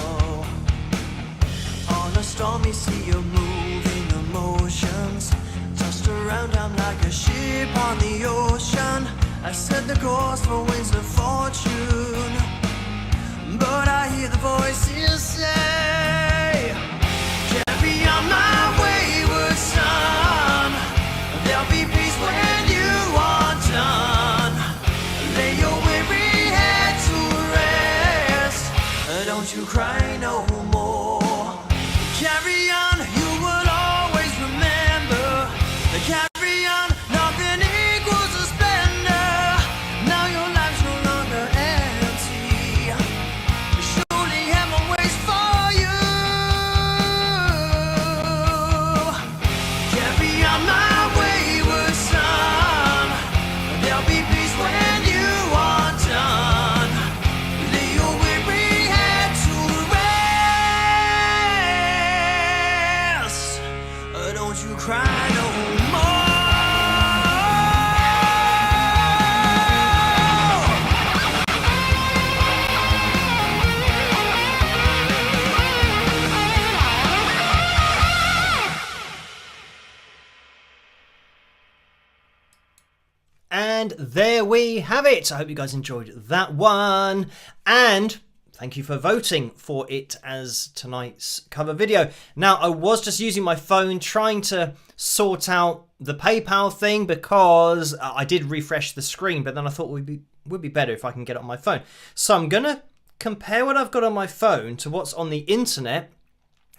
On a stormy sea of moving emotions, tossed around I'm like a ship on the ocean. I set the course for winds of fortune, but I hear the voices say, carry on my wayward son, there'll be peace when you are done. Lay your weary head to rest, don't you cry no more. Carry on, you will always remember. Carry on, nothing equals a splendor. Now your life's no longer empty, surely heaven waits for you. Carry on my wayward son, there'll be peace when you are done. Lay your weary head to rest, don't you cry no more. And there we have it. I hope you guys enjoyed that one. And thank you for voting for it as tonight's cover video. Now, I was just using my phone trying to sort out the PayPal thing because I did refresh the screen, but then I thought it would be better if I can get it on my phone. So I'm going to compare what I've got on my phone to what's on the internet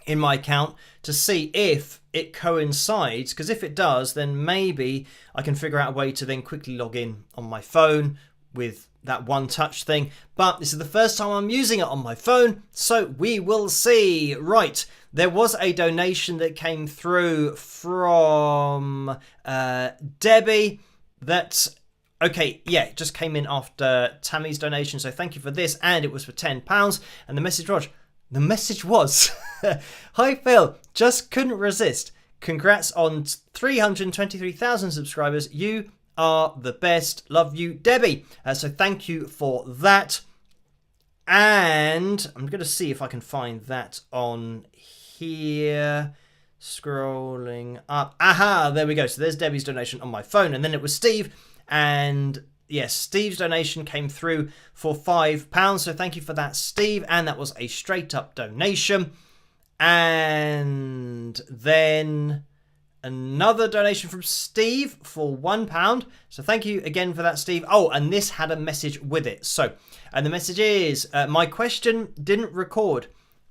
in my account to see if it coincides, because if it does, then maybe I can figure out a way to then quickly log in on my phone with that one touch thing. But this is the first time I'm using it on my phone, so we will see. Right, there was a donation that came through from Debbie that, okay, yeah, it just came in after Tammy's donation, so thank you for this, and it was for £10. And the message was, hi Phil, just couldn't resist. Congrats on 323,000 subscribers. You are the best. Love you, Debbie. So thank you for that. And I'm going to see if I can find that on here. Scrolling up. Aha, there we go. So there's Debbie's donation on my phone. And then it was Steve. And yes, Steve's donation came through for £5. So thank you for that, Steve. And that was a straight up donation. And then another donation from Steve for £1. So thank you again for that, Steve. Oh, and this had a message with it. So, and the message is, my question didn't record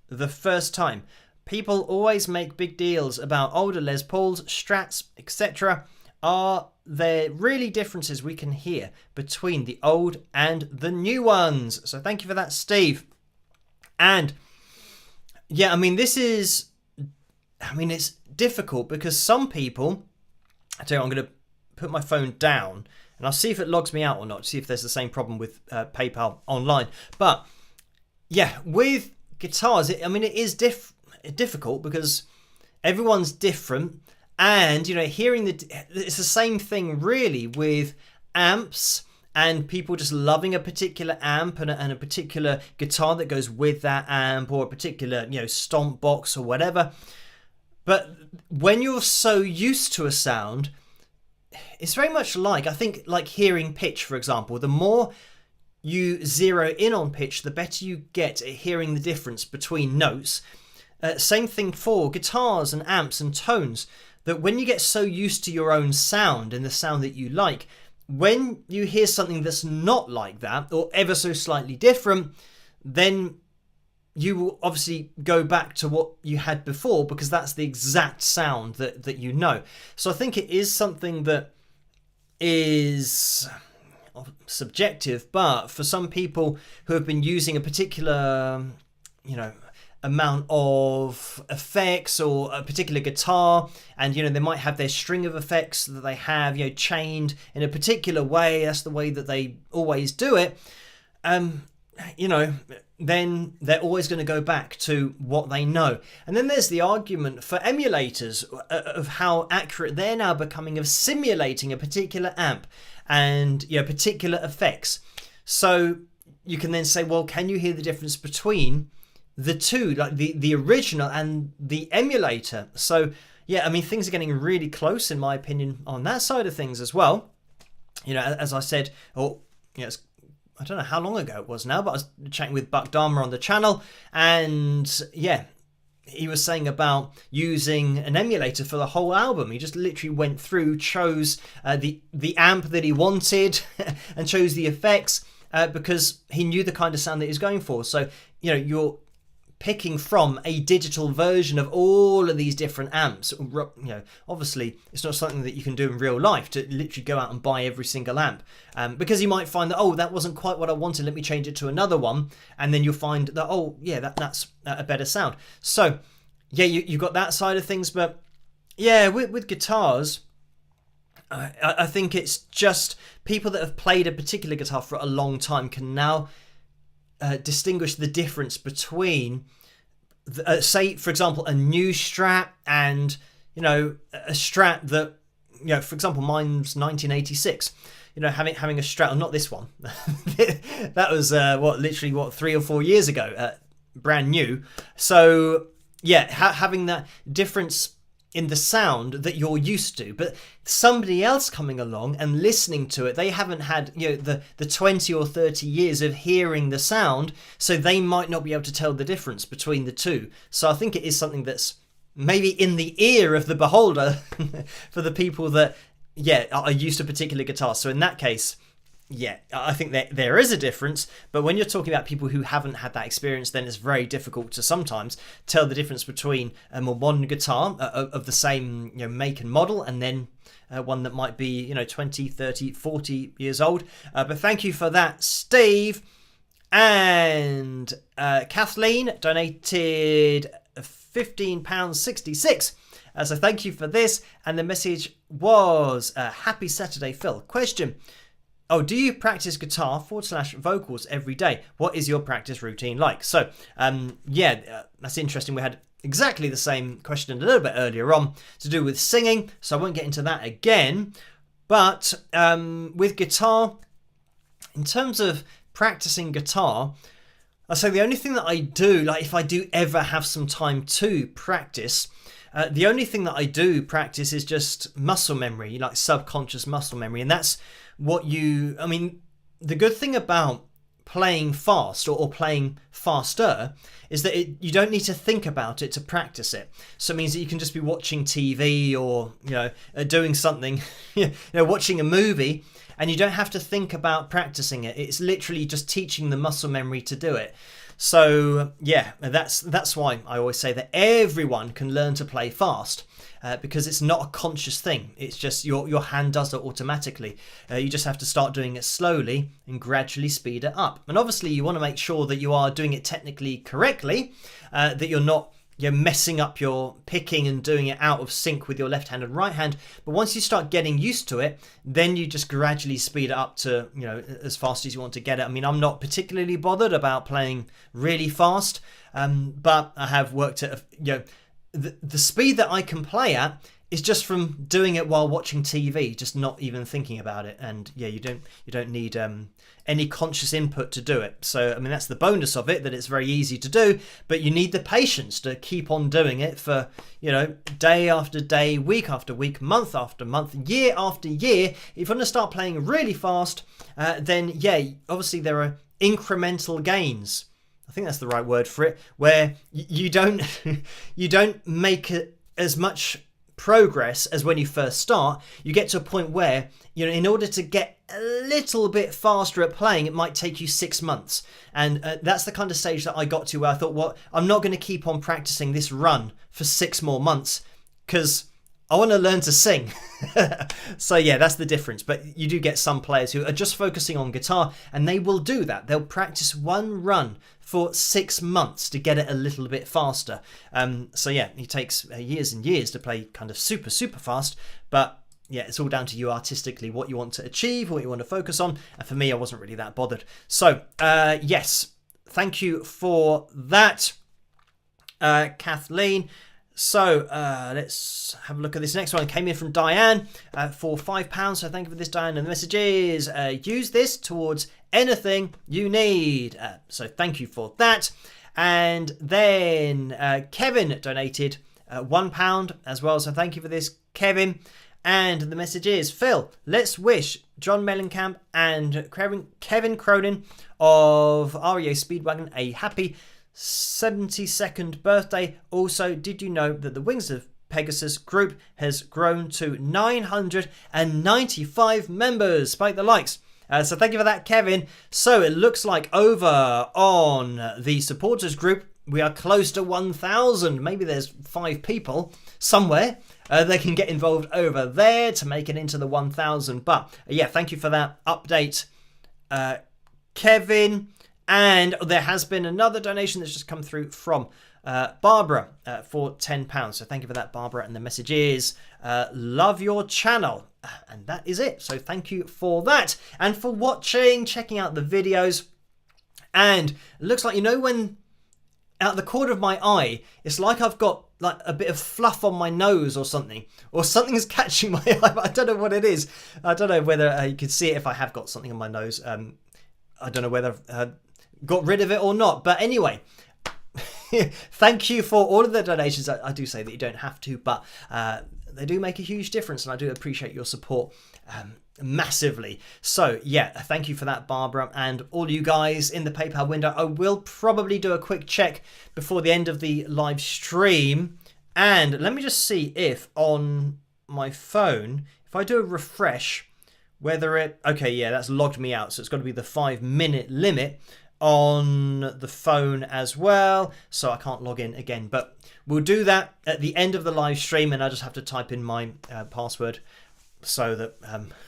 the first time. People always make big deals about older Les Pauls, Strats, etc. are there really differences we can hear between the old and the new ones? So thank you for that, Steve. And yeah, I mean, it's difficult because some people, I tell you, I'm going to put my phone down and I'll see if it logs me out or not, see if there's the same problem with PayPal online. But yeah, with guitars, it is difficult because everyone's different. And, hearing it's the same thing really with amps and people just loving a particular amp and a particular guitar that goes with that amp, or a particular, stomp box or whatever. But when you're so used to a sound, it's very much like hearing pitch, for example. The more you zero in on pitch, the better you get at hearing the difference between notes. Same thing for guitars and amps and tones. That when you get so used to your own sound and the sound that you like, when you hear something that's not like that or ever so slightly different, then you will obviously go back to what you had before because that's the exact sound that you know. So I think it is something that is subjective, but for some people who have been using a particular, amount of effects or a particular guitar, and they might have their string of effects that they have chained in a particular way, that's the way that they always do it, then they're always going to go back to what they know. And then there's the argument for emulators of how accurate they're now becoming of simulating a particular amp and particular effects. So you can then say, well, can you hear the difference between the two, like the original and the emulator? So yeah, things are getting really close in my opinion on that side of things as well. As I said, I don't know how long ago it was now, but I was chatting with Buck Dharma on the channel, and yeah, he was saying about using an emulator for the whole album. He just literally went through, chose the amp that he wanted and chose the effects because he knew the kind of sound that he was going for. So you're picking from a digital version of all of these different amps. Obviously it's not something that you can do in real life, to literally go out and buy every single amp, because you might find that that wasn't quite what I wanted, let me change it to another one, and then you'll find that that's a better sound. So yeah, you got that side of things. But yeah, with guitars, I think it's just people that have played a particular guitar for a long time can now distinguish the difference between, say, for example, a new Strat and a Strat that, for example, mine's 1986. Having a Strat, not this one. That was literally 3 or 4 years ago, brand new. So yeah, having that difference in the sound that you're used to, but somebody else coming along and listening to it, they haven't had the 20 or 30 years of hearing the sound, so they might not be able to tell the difference between the two. So I think it is something that's maybe in the ear of the beholder for the people that are used to a particular guitar. So in that case, yeah, I think that there is a difference, but when you're talking about people who haven't had that experience, then it's very difficult to sometimes tell the difference between a more modern guitar of the same make and model, and then one that might be 20, 30, 40 years old. But thank you for that, Steve. And Kathleen donated £15.66. So thank you for this. And the message was, happy Saturday, Phil. Question: do you practice guitar / vocals every day? What is your practice routine like? So, that's interesting. We had exactly the same question a little bit earlier on to do with singing, so I won't get into that again. But with guitar, in terms of practicing guitar, I say the only thing that I do, like if I do ever have some time to practice, the only thing that I do practice is just muscle memory, like subconscious muscle memory. And that's what the good thing about playing fast or playing faster is that you don't need to think about it to practice it. So it means that you can just be watching TV or doing something, watching a movie, and you don't have to think about practicing it. It's literally just teaching the muscle memory to do it. So yeah, that's why I always say that everyone can learn to play fast. Because it's not a conscious thing. It's just your hand does it automatically. You just have to start doing it slowly and gradually speed it up. And obviously you want to make sure that you are doing it technically correctly, that you're messing up your picking and doing it out of sync with your left hand and right hand. But once you start getting used to it, then you just gradually speed it up to, as fast as you want to get it. I mean, I'm not particularly bothered about playing really fast, but I have worked at, the speed that I can play at is just from doing it while watching TV, just not even thinking about it. And yeah, you don't need any conscious input to do it. So I mean, that's the bonus of it, that it's very easy to do, but you need the patience to keep on doing it for day after day, week after week, month after month, year after year. If you want to start playing really fast, then yeah, obviously there are incremental gains. I think that's the right word for it, where you don't make as much progress as when you first start. You get to a point where, in order to get a little bit faster at playing, it might take you 6 months. And that's the kind of stage that I got to, where I thought, well, I'm not going to keep on practicing this run for 6 more months because I want to learn to sing. So yeah, that's the difference. But you do get some players who are just focusing on guitar, and they will do that. They'll practice one run for 6 months to get it a little bit faster. So yeah, it takes years and years to play kind of super, super fast. But yeah, it's all down to you artistically, what you want to achieve, what you want to focus on. And for me, I wasn't really that bothered. So yes, thank you for that, Kathleen. So let's have a look at this next one. It came in from Diane for £5. So thank you for this, Diane. And the message is, use this towards anything you need. So thank you for that. And then Kevin donated £1 as well. So thank you for this, Kevin. And the message is, Phil, let's wish John Mellencamp and Kevin Cronin of REA Speedwagon a happy 72nd birthday. Also, did you know that the Wings of Pegasus group has grown to 995 members? Spike the likes. So thank you for that, Kevin. So it looks like over on the supporters group, we are close to 1,000. Maybe there's 5 people somewhere. They can get involved over there to make it into the 1,000. But yeah, thank you for that update, Kevin. And there has been another donation that's just come through from Barbara for £10. So thank you for that, Barbara. And the message is, love your channel. And that is it. So thank you for that. And for watching, checking out the videos. And it looks like, when out the corner of my eye, it's like I've got like a bit of fluff on my nose or something. Or something's catching my eye. But I don't know what it is. I don't know whether you can see it if I have got something on my nose. I don't know whether got rid of it or not, but anyway, thank you for all of the donations. I do say that you don't have to, but they do make a huge difference, and I do appreciate your support massively. So yeah, thank you for that, Barbara, and all you guys in the PayPal window. I will probably do a quick check before the end of the live stream, and let me just see if on my phone, if I do a refresh, whether it, okay, yeah, that's logged me out, so it's got to be the 5-minute limit on the phone as well, so I can't log in again. But we'll do that at the end of the live stream, and I just have to type in my password so that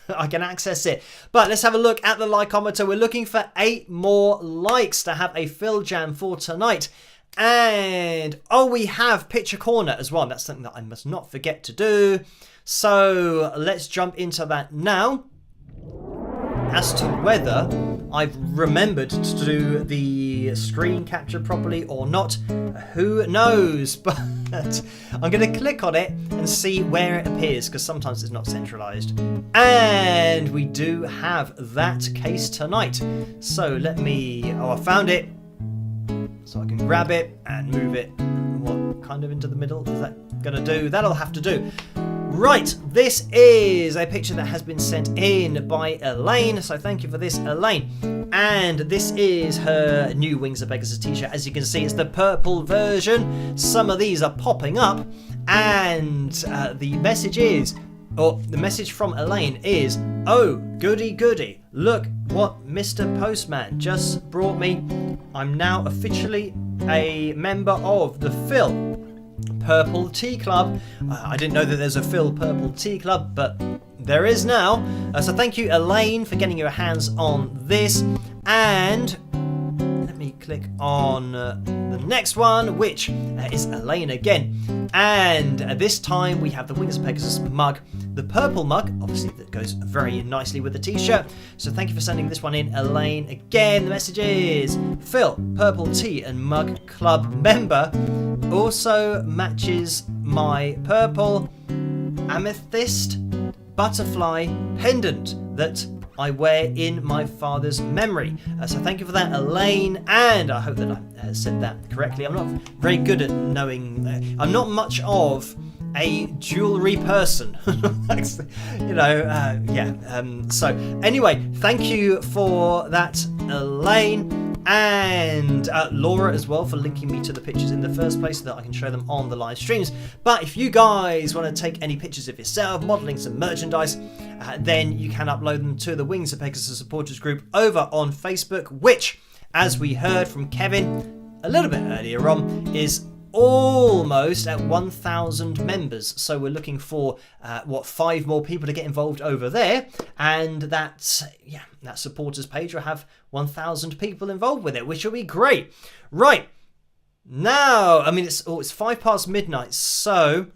I can access it. But let's have a look at the likeometer. We're looking for 8 more likes to have a Phil Jam for tonight. And we have Picture Corner as well. That's something that I must not forget to do. So let's jump into that now. As to whether I've remembered to do the screen capture properly or not, who knows? But I'm going to click on it and see where it appears, because sometimes it's not centralized. And we do have that case tonight. So let me, I found it. So I can grab it and move it, what, kind of into the middle? Is that going to do? That'll have to do. Right, this is a picture that has been sent in by Elaine, so thank you for this, Elaine. And this is her new Wings of Pegasus t-shirt. As you can see, it's the purple version. Some of these are popping up, and the message is, or the message from Elaine is, Oh, goody goody. Look what Mr. Postman just brought me. I'm now officially a member of the Phil Purple Tea Club. I didn't know that there's a Phil Purple Tea Club, but there is now. So thank you, Elaine, for getting your hands on this. And let me click on the next one, which is Elaine again. And this time we have the Wings of Pegasus mug, the purple mug, obviously that goes very nicely with the t-shirt. So thank you for sending this one in, Elaine. Again, the message is Phil, Purple Tea and Mug Club member. Also matches my purple amethyst butterfly pendant that I wear in my father's memory. So thank you for that, Elaine, and I hope that I said that correctly. I'm not very good at knowing, I'm not much of a jewellery person. So anyway, thank you for that, Elaine. And Laura as well for linking me to the pictures in the first place so that I can show them on the live streams. But if you guys want to take any pictures of yourself, modelling some merchandise, then you can upload them to the Wings of Pegasus supporters group over on Facebook, which, as we heard from Kevin a little bit earlier on, is almost at 1,000 members. So we're looking for 5 more people to get involved over there, and that supporters page will have 1,000 people involved with it, which will be great. Right now, I mean, it's 5 past midnight, so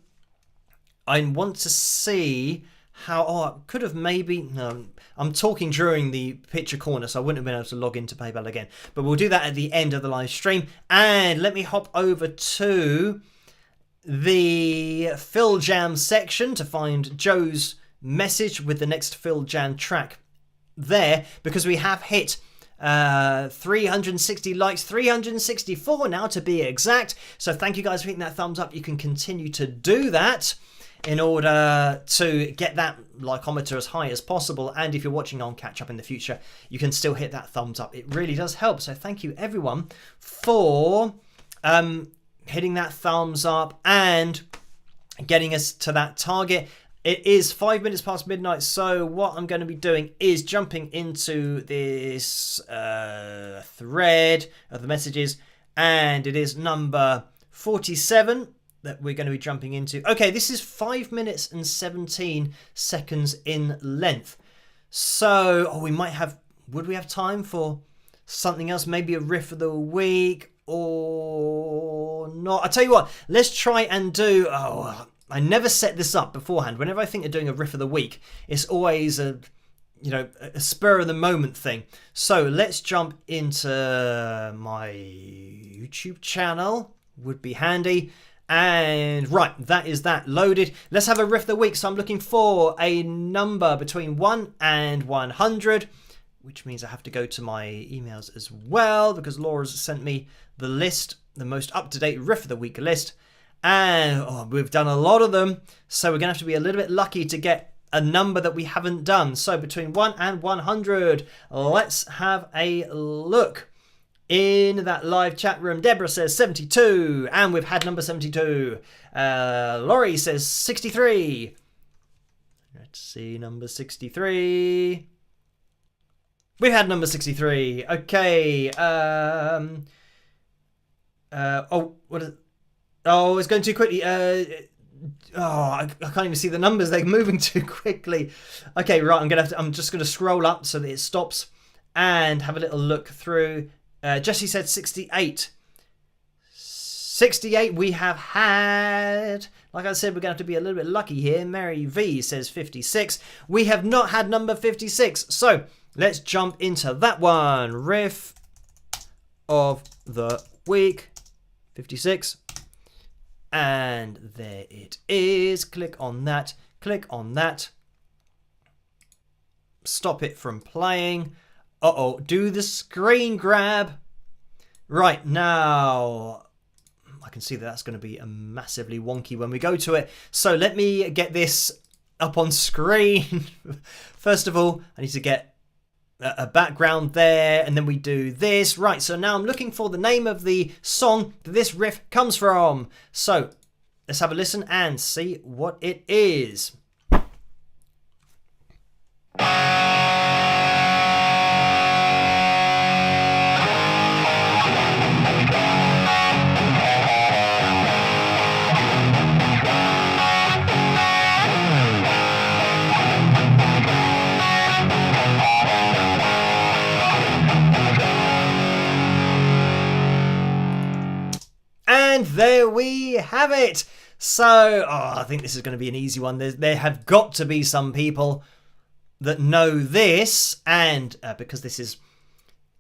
I want to see how. I could have maybe. No, I'm talking during the picture corner, so I wouldn't have been able to log into PayPal again. But we'll do that at the end of the live stream. And let me hop over to the Phil Jam section to find Joe's message with the next Phil Jam track there, because we have hit 360 likes, 364 now to be exact. So thank you guys for hitting that thumbs up. You can continue to do that in order to get that likeometer as high as possible. And if you're watching on catch up in the future, you can still hit that thumbs up. It really does help. So thank you everyone for hitting that thumbs up and getting us to that target. It is 5 minutes past midnight, so what I'm going to be doing is jumping into this thread of the messages, and it is number 47 that we're going to be jumping into. Okay, this is 5 minutes and 17 seconds in length. So, would we have time for something else? Maybe a riff of the week or not? I tell you what, let's try and do. I never set this up beforehand. Whenever I think of doing a riff of the week, it's always a spur of the moment thing. So let's jump into my YouTube channel. Would be handy. And right, that is that loaded. Let's have a riff of the week. So I'm looking for a number between 1 and 100, which means I have to go to my emails as well, because Laura's sent me the list, the most up-to-date riff of the week list. And we've done a lot of them, so we're going to have to be a little bit lucky to get a number that we haven't done. So between 1 and 100, let's have a look. In that live chat room, Deborah says 72, and we've had number 72. Laurie says 63. Let's see, number 63. We've had number 63. Okay. What is it? Oh, it's going too quickly. I can't even see the numbers. They're moving too quickly. Okay, right. I'm just gonna scroll up so that it stops and have a little look through. Jesse said 68. 68 we have had. Like I said, we're going to have to be a little bit lucky here. Mary V says 56. We have not had number 56. So let's jump into that one. Riff of the week. 56. And there it is. Click on that. Click on that. Stop it from playing. Do the screen grab. Right, now I can see that that's going to be massively wonky when we go to it. So let me get this up on screen. First of all, I need to get a background there, and then we do this. Right, so now I'm looking for the name of the song that this riff comes from. So let's have a listen and see what it is. And there we have it. So, I think this is going to be an easy one. There have got to be some people that know this, and because this is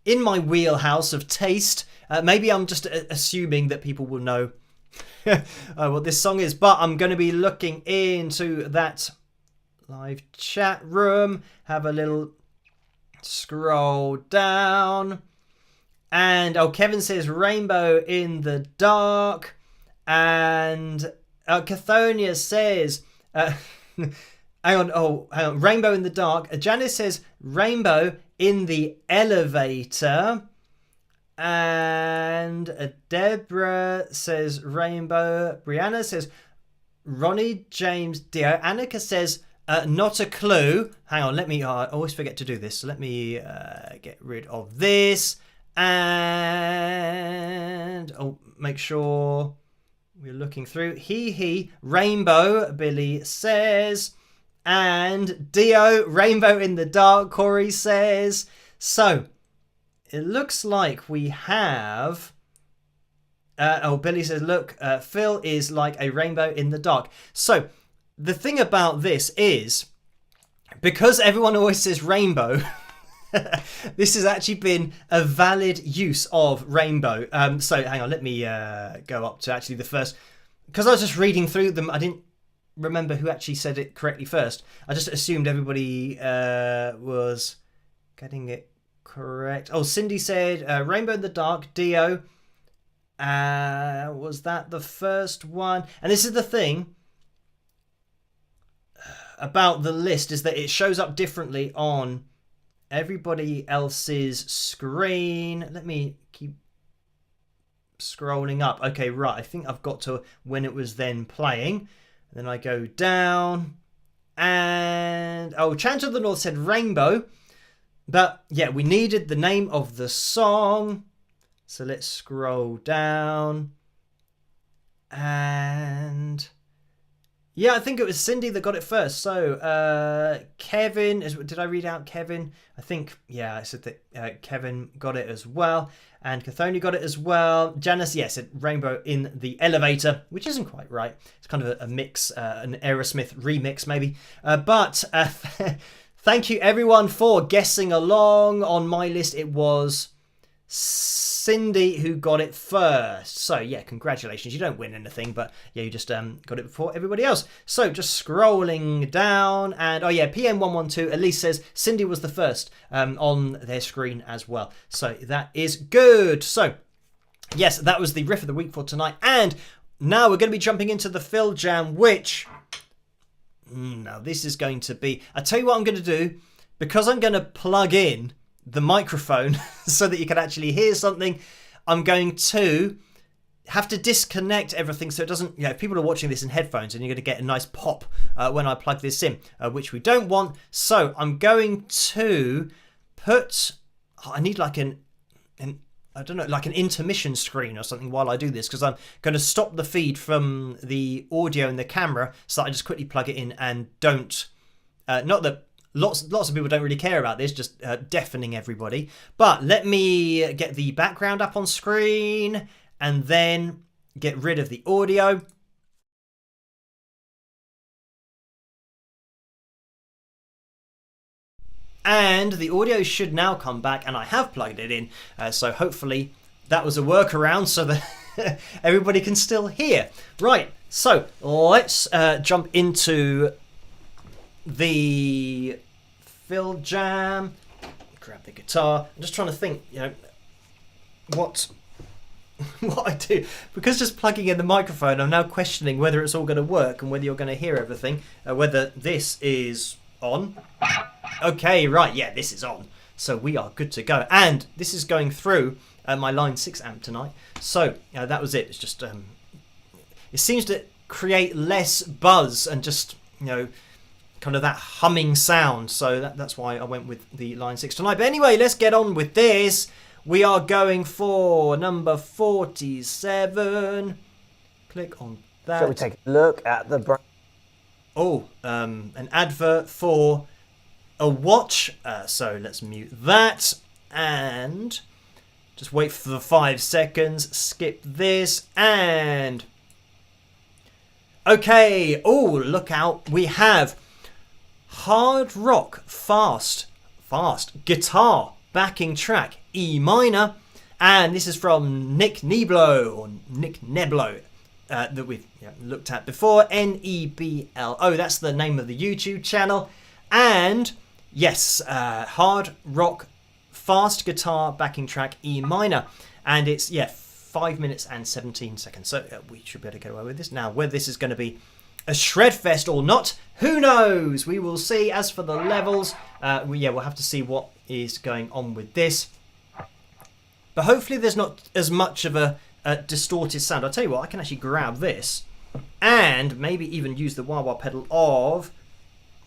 in my wheelhouse of taste, maybe I'm just assuming that people will know what this song is, but I'm going to be looking into that live chat room, have a little scroll down, and Kevin says Rainbow in the Dark, and Cathonia says hang on, Rainbow in the Dark. Janice says Rainbow in the Elevator, and Deborah says Rainbow. Brianna says Ronnie James Dio. Annika says not a clue. Hang on, let me. I always forget to do this. So let me get rid of this, and make sure we're looking through. He Rainbow. Billy says, and Dio Rainbow in the Dark. Corey says. So it looks like we have. Billy says, look, Phil is like a rainbow in the dark. So the thing about this is, because everyone always says rainbow, this has actually been a valid use of rainbow. So hang on, let me go up to actually the first, because I was just reading through them. I didn't remember who actually said it correctly first. I just assumed everybody was getting it correct. Cindy said Rainbow in the Dark, Dio. Was that the first one? And this is the thing about the list, is that it shows up differently on everybody else's screen. Let me keep scrolling up. Okay, right. I think I've got to when it was then playing. Then I go down, and Chant of the North said Rainbow. But yeah, we needed the name of the song. So let's scroll down. And yeah, I think it was Cindy that got it first. So Kevin, did I read out Kevin? I think, yeah, I said that Kevin got it as well. And Cathonia got it as well. Janice, yes, said Rainbow in the Elevator, which isn't quite right. It's kind of a mix, an Aerosmith remix maybe. But thank you everyone for guessing along. On my list, it was Cindy who got it first. So yeah, congratulations. You don't win anything, but yeah, you just got it before everybody else. So just scrolling down, and PM112 at least says Cindy was the first on their screen as well. So that is good. So yes, that was the riff of the week for tonight, and now we're going to be jumping into the Phil Jam, which now this is going to be, I tell you what I'm going to do, because I'm going to plug in the microphone so that you can actually hear something. I'm going to have to disconnect everything so it doesn't, if people are watching this in headphones, and you're going to get a nice pop when I plug this in, which we don't want. So I'm going to put, I need like an intermission screen or something while I do this, because I'm going to stop the feed from the audio and the camera, so I just quickly plug it in and don't, not that lots of people don't really care about this, just deafening everybody. But let me get the background up on screen and then get rid of the audio. And the audio should now come back, and I have plugged it in. So hopefully that was a workaround so that everybody can still hear. Right, so let's jump into the Phil Jam. Grab the guitar. I'm just trying to think, what I do, because just plugging in the microphone, I'm now questioning whether it's all going to work and whether you're going to hear everything, whether this is on. Okay, right, yeah, this is on, so we are good to go, and this is going through my line 6 amp tonight. So that was it. It's just it seems to create less buzz and just kind of that humming sound. So that's why I went with the line 6 tonight. But anyway, let's get on with this. We are going for number 47. Click on that. Shall we take a look at the... an advert for a watch. So let's mute that and just wait for the 5 seconds. Skip this and... Okay, look out. We have hard rock, fast guitar backing track, E minor. And this is from Nick Neblo that we've looked at before. Neblo. That's the name of the YouTube channel. And yes, hard rock, fast guitar backing track, E minor. And it's, 5 minutes and 17 seconds. So we should be able to get away with this. Now, whether this is going to be a shred fest or not, who knows? We will see. As for the levels, we'll have to see what is going on with this. But hopefully there's not as much of a distorted sound. I'll tell you what, I can actually grab this and maybe even use the wah-wah pedal of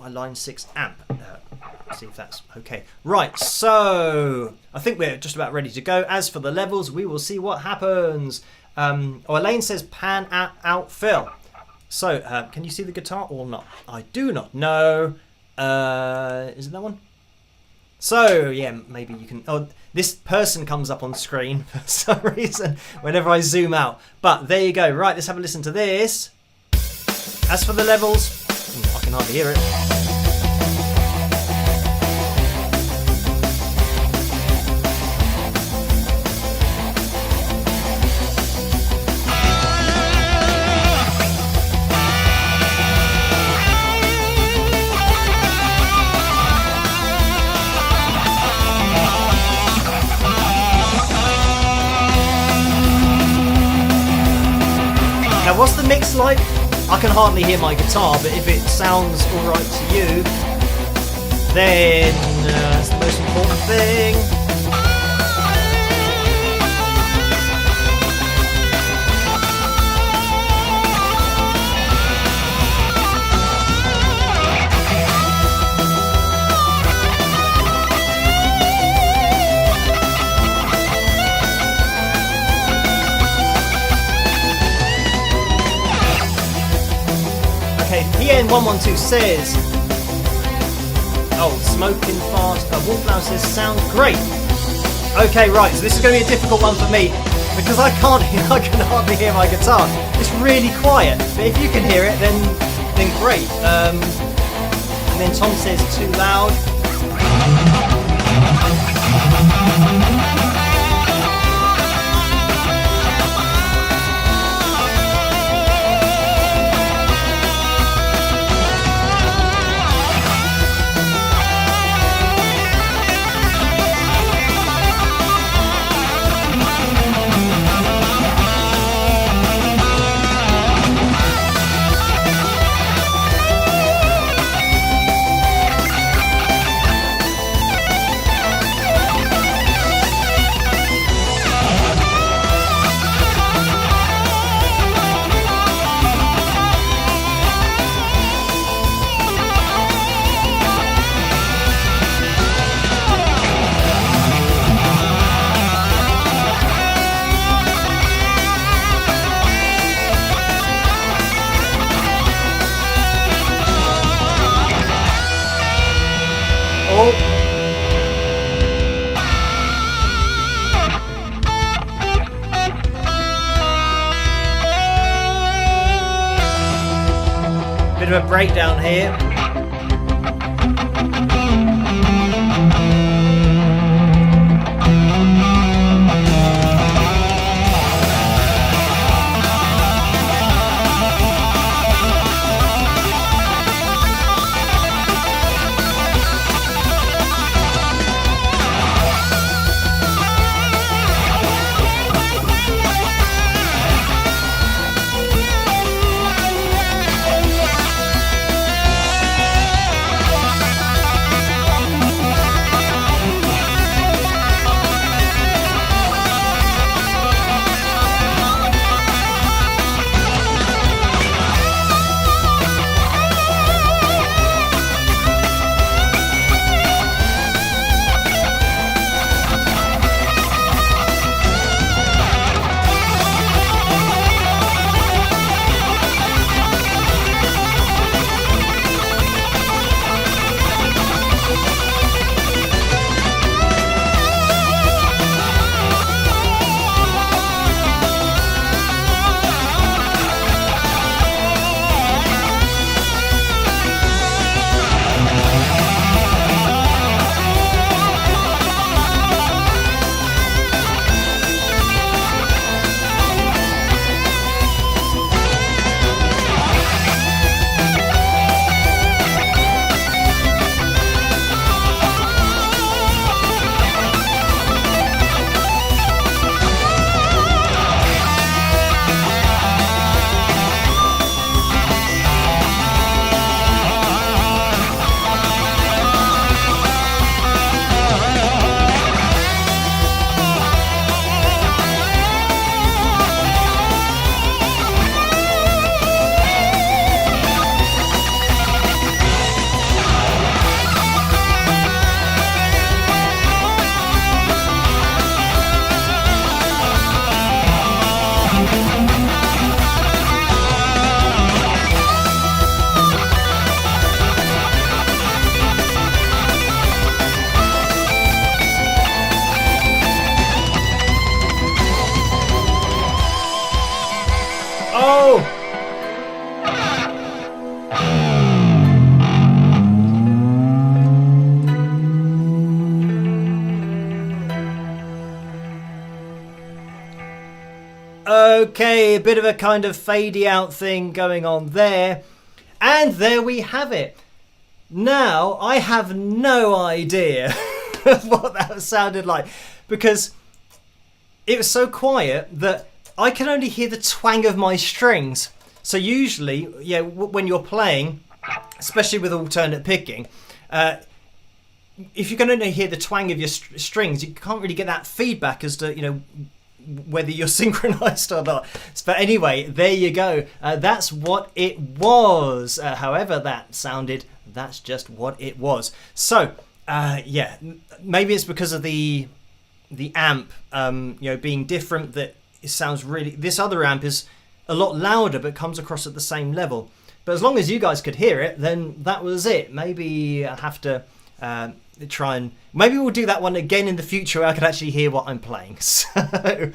my line 6 amp. See if that's okay. Right, so I think we're just about ready to go. As for the levels, we will see what happens. Elaine says pan out Phil. So, can you see the guitar or not? I do not know. Is it that one? So, yeah, maybe you can... Oh, this person comes up on screen for some reason whenever I zoom out. But there you go. Right, let's have a listen to this. As for the levels, I can hardly hear it. Now, what's the mix like? I can hardly hear my guitar, but if it sounds alright to you, then that's the most important thing. Okay, PN112 says, smoking fast. Wallflower says, sounds great. Okay, right, so this is going to be a difficult one for me because I can hardly hear my guitar. It's really quiet, but if you can hear it, then great. And then Tom says, too loud. Bit of a breakdown here. Okay, a bit of a kind of fadey out thing going on there. And there we have it. Now, I have no idea what that sounded like, because it was so quiet that I can only hear the twang of my strings. So usually, yeah, when you're playing, especially with alternate picking, if you can only hear the twang of your strings, you can't really get that feedback as to, you know, whether you're synchronized or not. But anyway, there you go. That's what it was. However that sounded, that's just what it was. So, yeah, maybe it's because of the amp, you know, being different, that it sounds really... This other amp is a lot louder, but comes across at the same level. But as long as you guys could hear it, then that was it. Maybe I'll have to try and... Maybe we'll do that one again in the future where I can actually hear what I'm playing. So,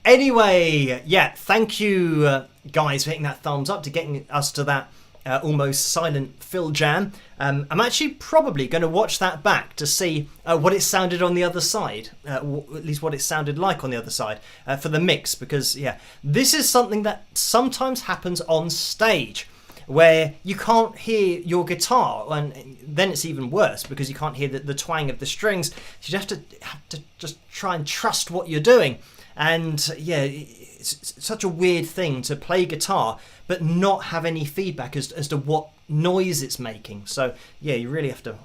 anyway, yeah, thank you guys for hitting that thumbs up, to getting us to that almost silent fill jam. I'm actually probably going to watch that back to see what it sounded on the other side, at least what it sounded like on the other side for the mix, because yeah, this is something that sometimes happens on stage where you can't hear your guitar, and then it's even worse because you can't hear the twang of the strings. You have to just try and trust what you're doing. And yeah, it's such a weird thing to play guitar but not have any feedback as to what noise it's making. So yeah, you really have to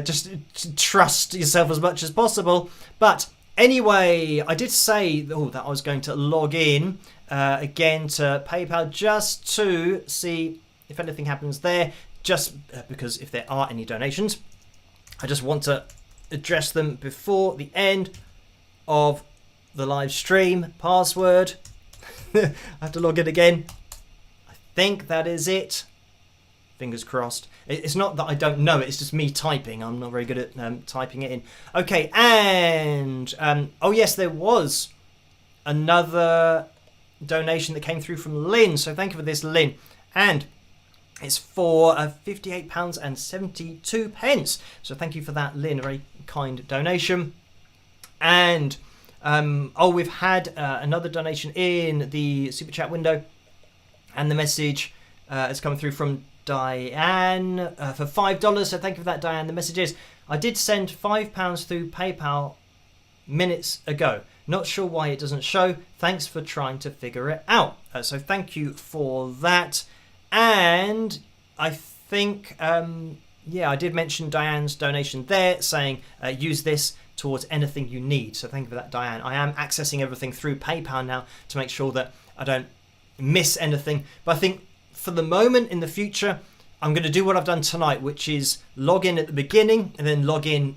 just trust yourself as much as possible. But anyway, I did say that I was going to log in again to PayPal just to see if anything happens there, just because if there are any donations, I just want to address them before the end of the live stream. Password. I have to log in again. I think that is it. Fingers crossed. It's not that I don't know it, it's just me typing. I'm not very good at typing it in. Okay, and oh yes, there was another donation that came through from Lynn. So thank you for this, Lynn. And it's for £58.72. So thank you for that, Lynn. A very kind donation. And we've had another donation in the super chat window, and the message has come through from Diane for $5. So thank you for that, Diane. The message is, I did send £5 through PayPal minutes ago. Not sure why it doesn't show. Thanks for trying to figure it out. So thank you for that. And I think, yeah, I did mention Diane's donation there, saying use this towards anything you need. So thank you for that, Diane. I am accessing everything through PayPal now to make sure that I don't miss anything. But I think for the moment, in the future, I'm going to do what I've done tonight, which is log in at the beginning and then log in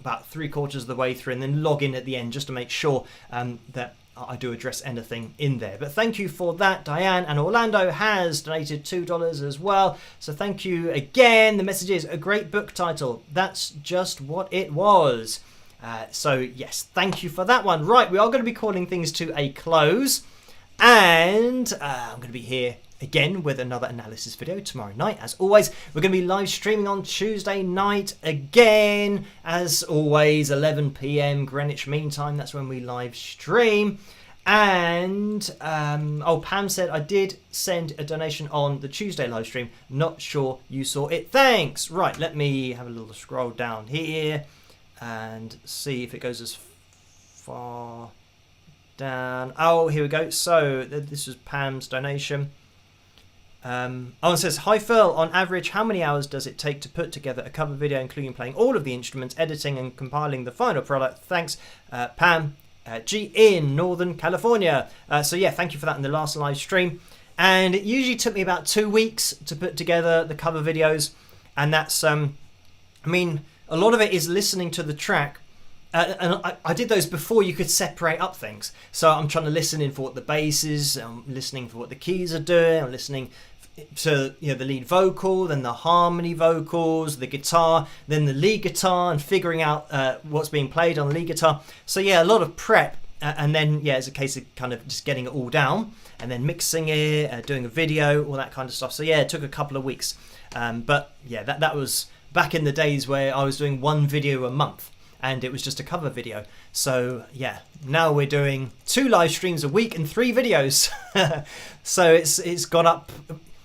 about 3/4 of the way through, and then log in at the end, just to make sure that I do address anything in there. But thank you for that, Diane. And Orlando has donated $2 as well. So thank you again. The message is, a great book title. That's just what it was. So yes, thank you for that one. Right, we are going to be calling things to a close. And I'm going to be here again with another analysis video tomorrow night. As always, we're going to be live streaming on Tuesday night again. As always, 11 PM Greenwich Mean Time. That's when we live stream. And Pam said, I did send a donation on the Tuesday live stream. Not sure you saw it. Thanks. Right, let me have a little scroll down here and see if it goes as far down. Oh, here we go. So this was Pam's donation. It says, hi Phil, on average how many hours does it take to put together a cover video, including playing all of the instruments, editing and compiling the final product? Thanks, Pam G in Northern California. So yeah, thank you for that in the last live stream. And it usually took me about 2 weeks to put together the cover videos, and that's I mean, a lot of it is listening to the track. And I did those before you could separate up things. So I'm trying to listen in for what the bass is, I'm listening for what the keys are doing, I'm listening to, you know, the lead vocal, then the harmony vocals, the guitar, then the lead guitar, and figuring out what's being played on the lead guitar. So yeah, a lot of prep, and then yeah, it's a case of kind of just getting it all down and then mixing it, doing a video, all that kind of stuff. So yeah, it took a couple of weeks, but yeah, that was back in the days where I was doing one video a month. and it was just a cover video. So yeah, now we're doing 2 live streams a week and 3 videos. So it's gone up.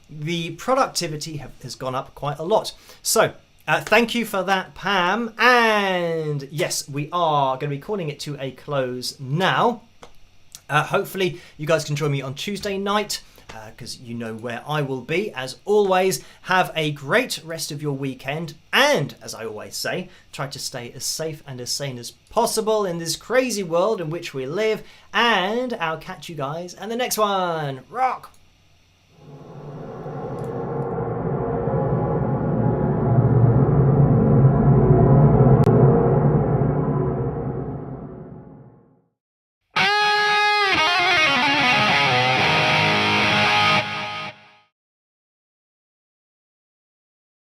The productivity has gone up quite a lot. So thank you for that, Pam. And yes, we are going to be calling it to a close now. Hopefully you guys can join me on Tuesday night, because you know where I will be. As always, have a great rest of your weekend, and as I always say, try to stay as safe and as sane as possible in this crazy world in which we live, and I'll catch you guys in the next one. Rock!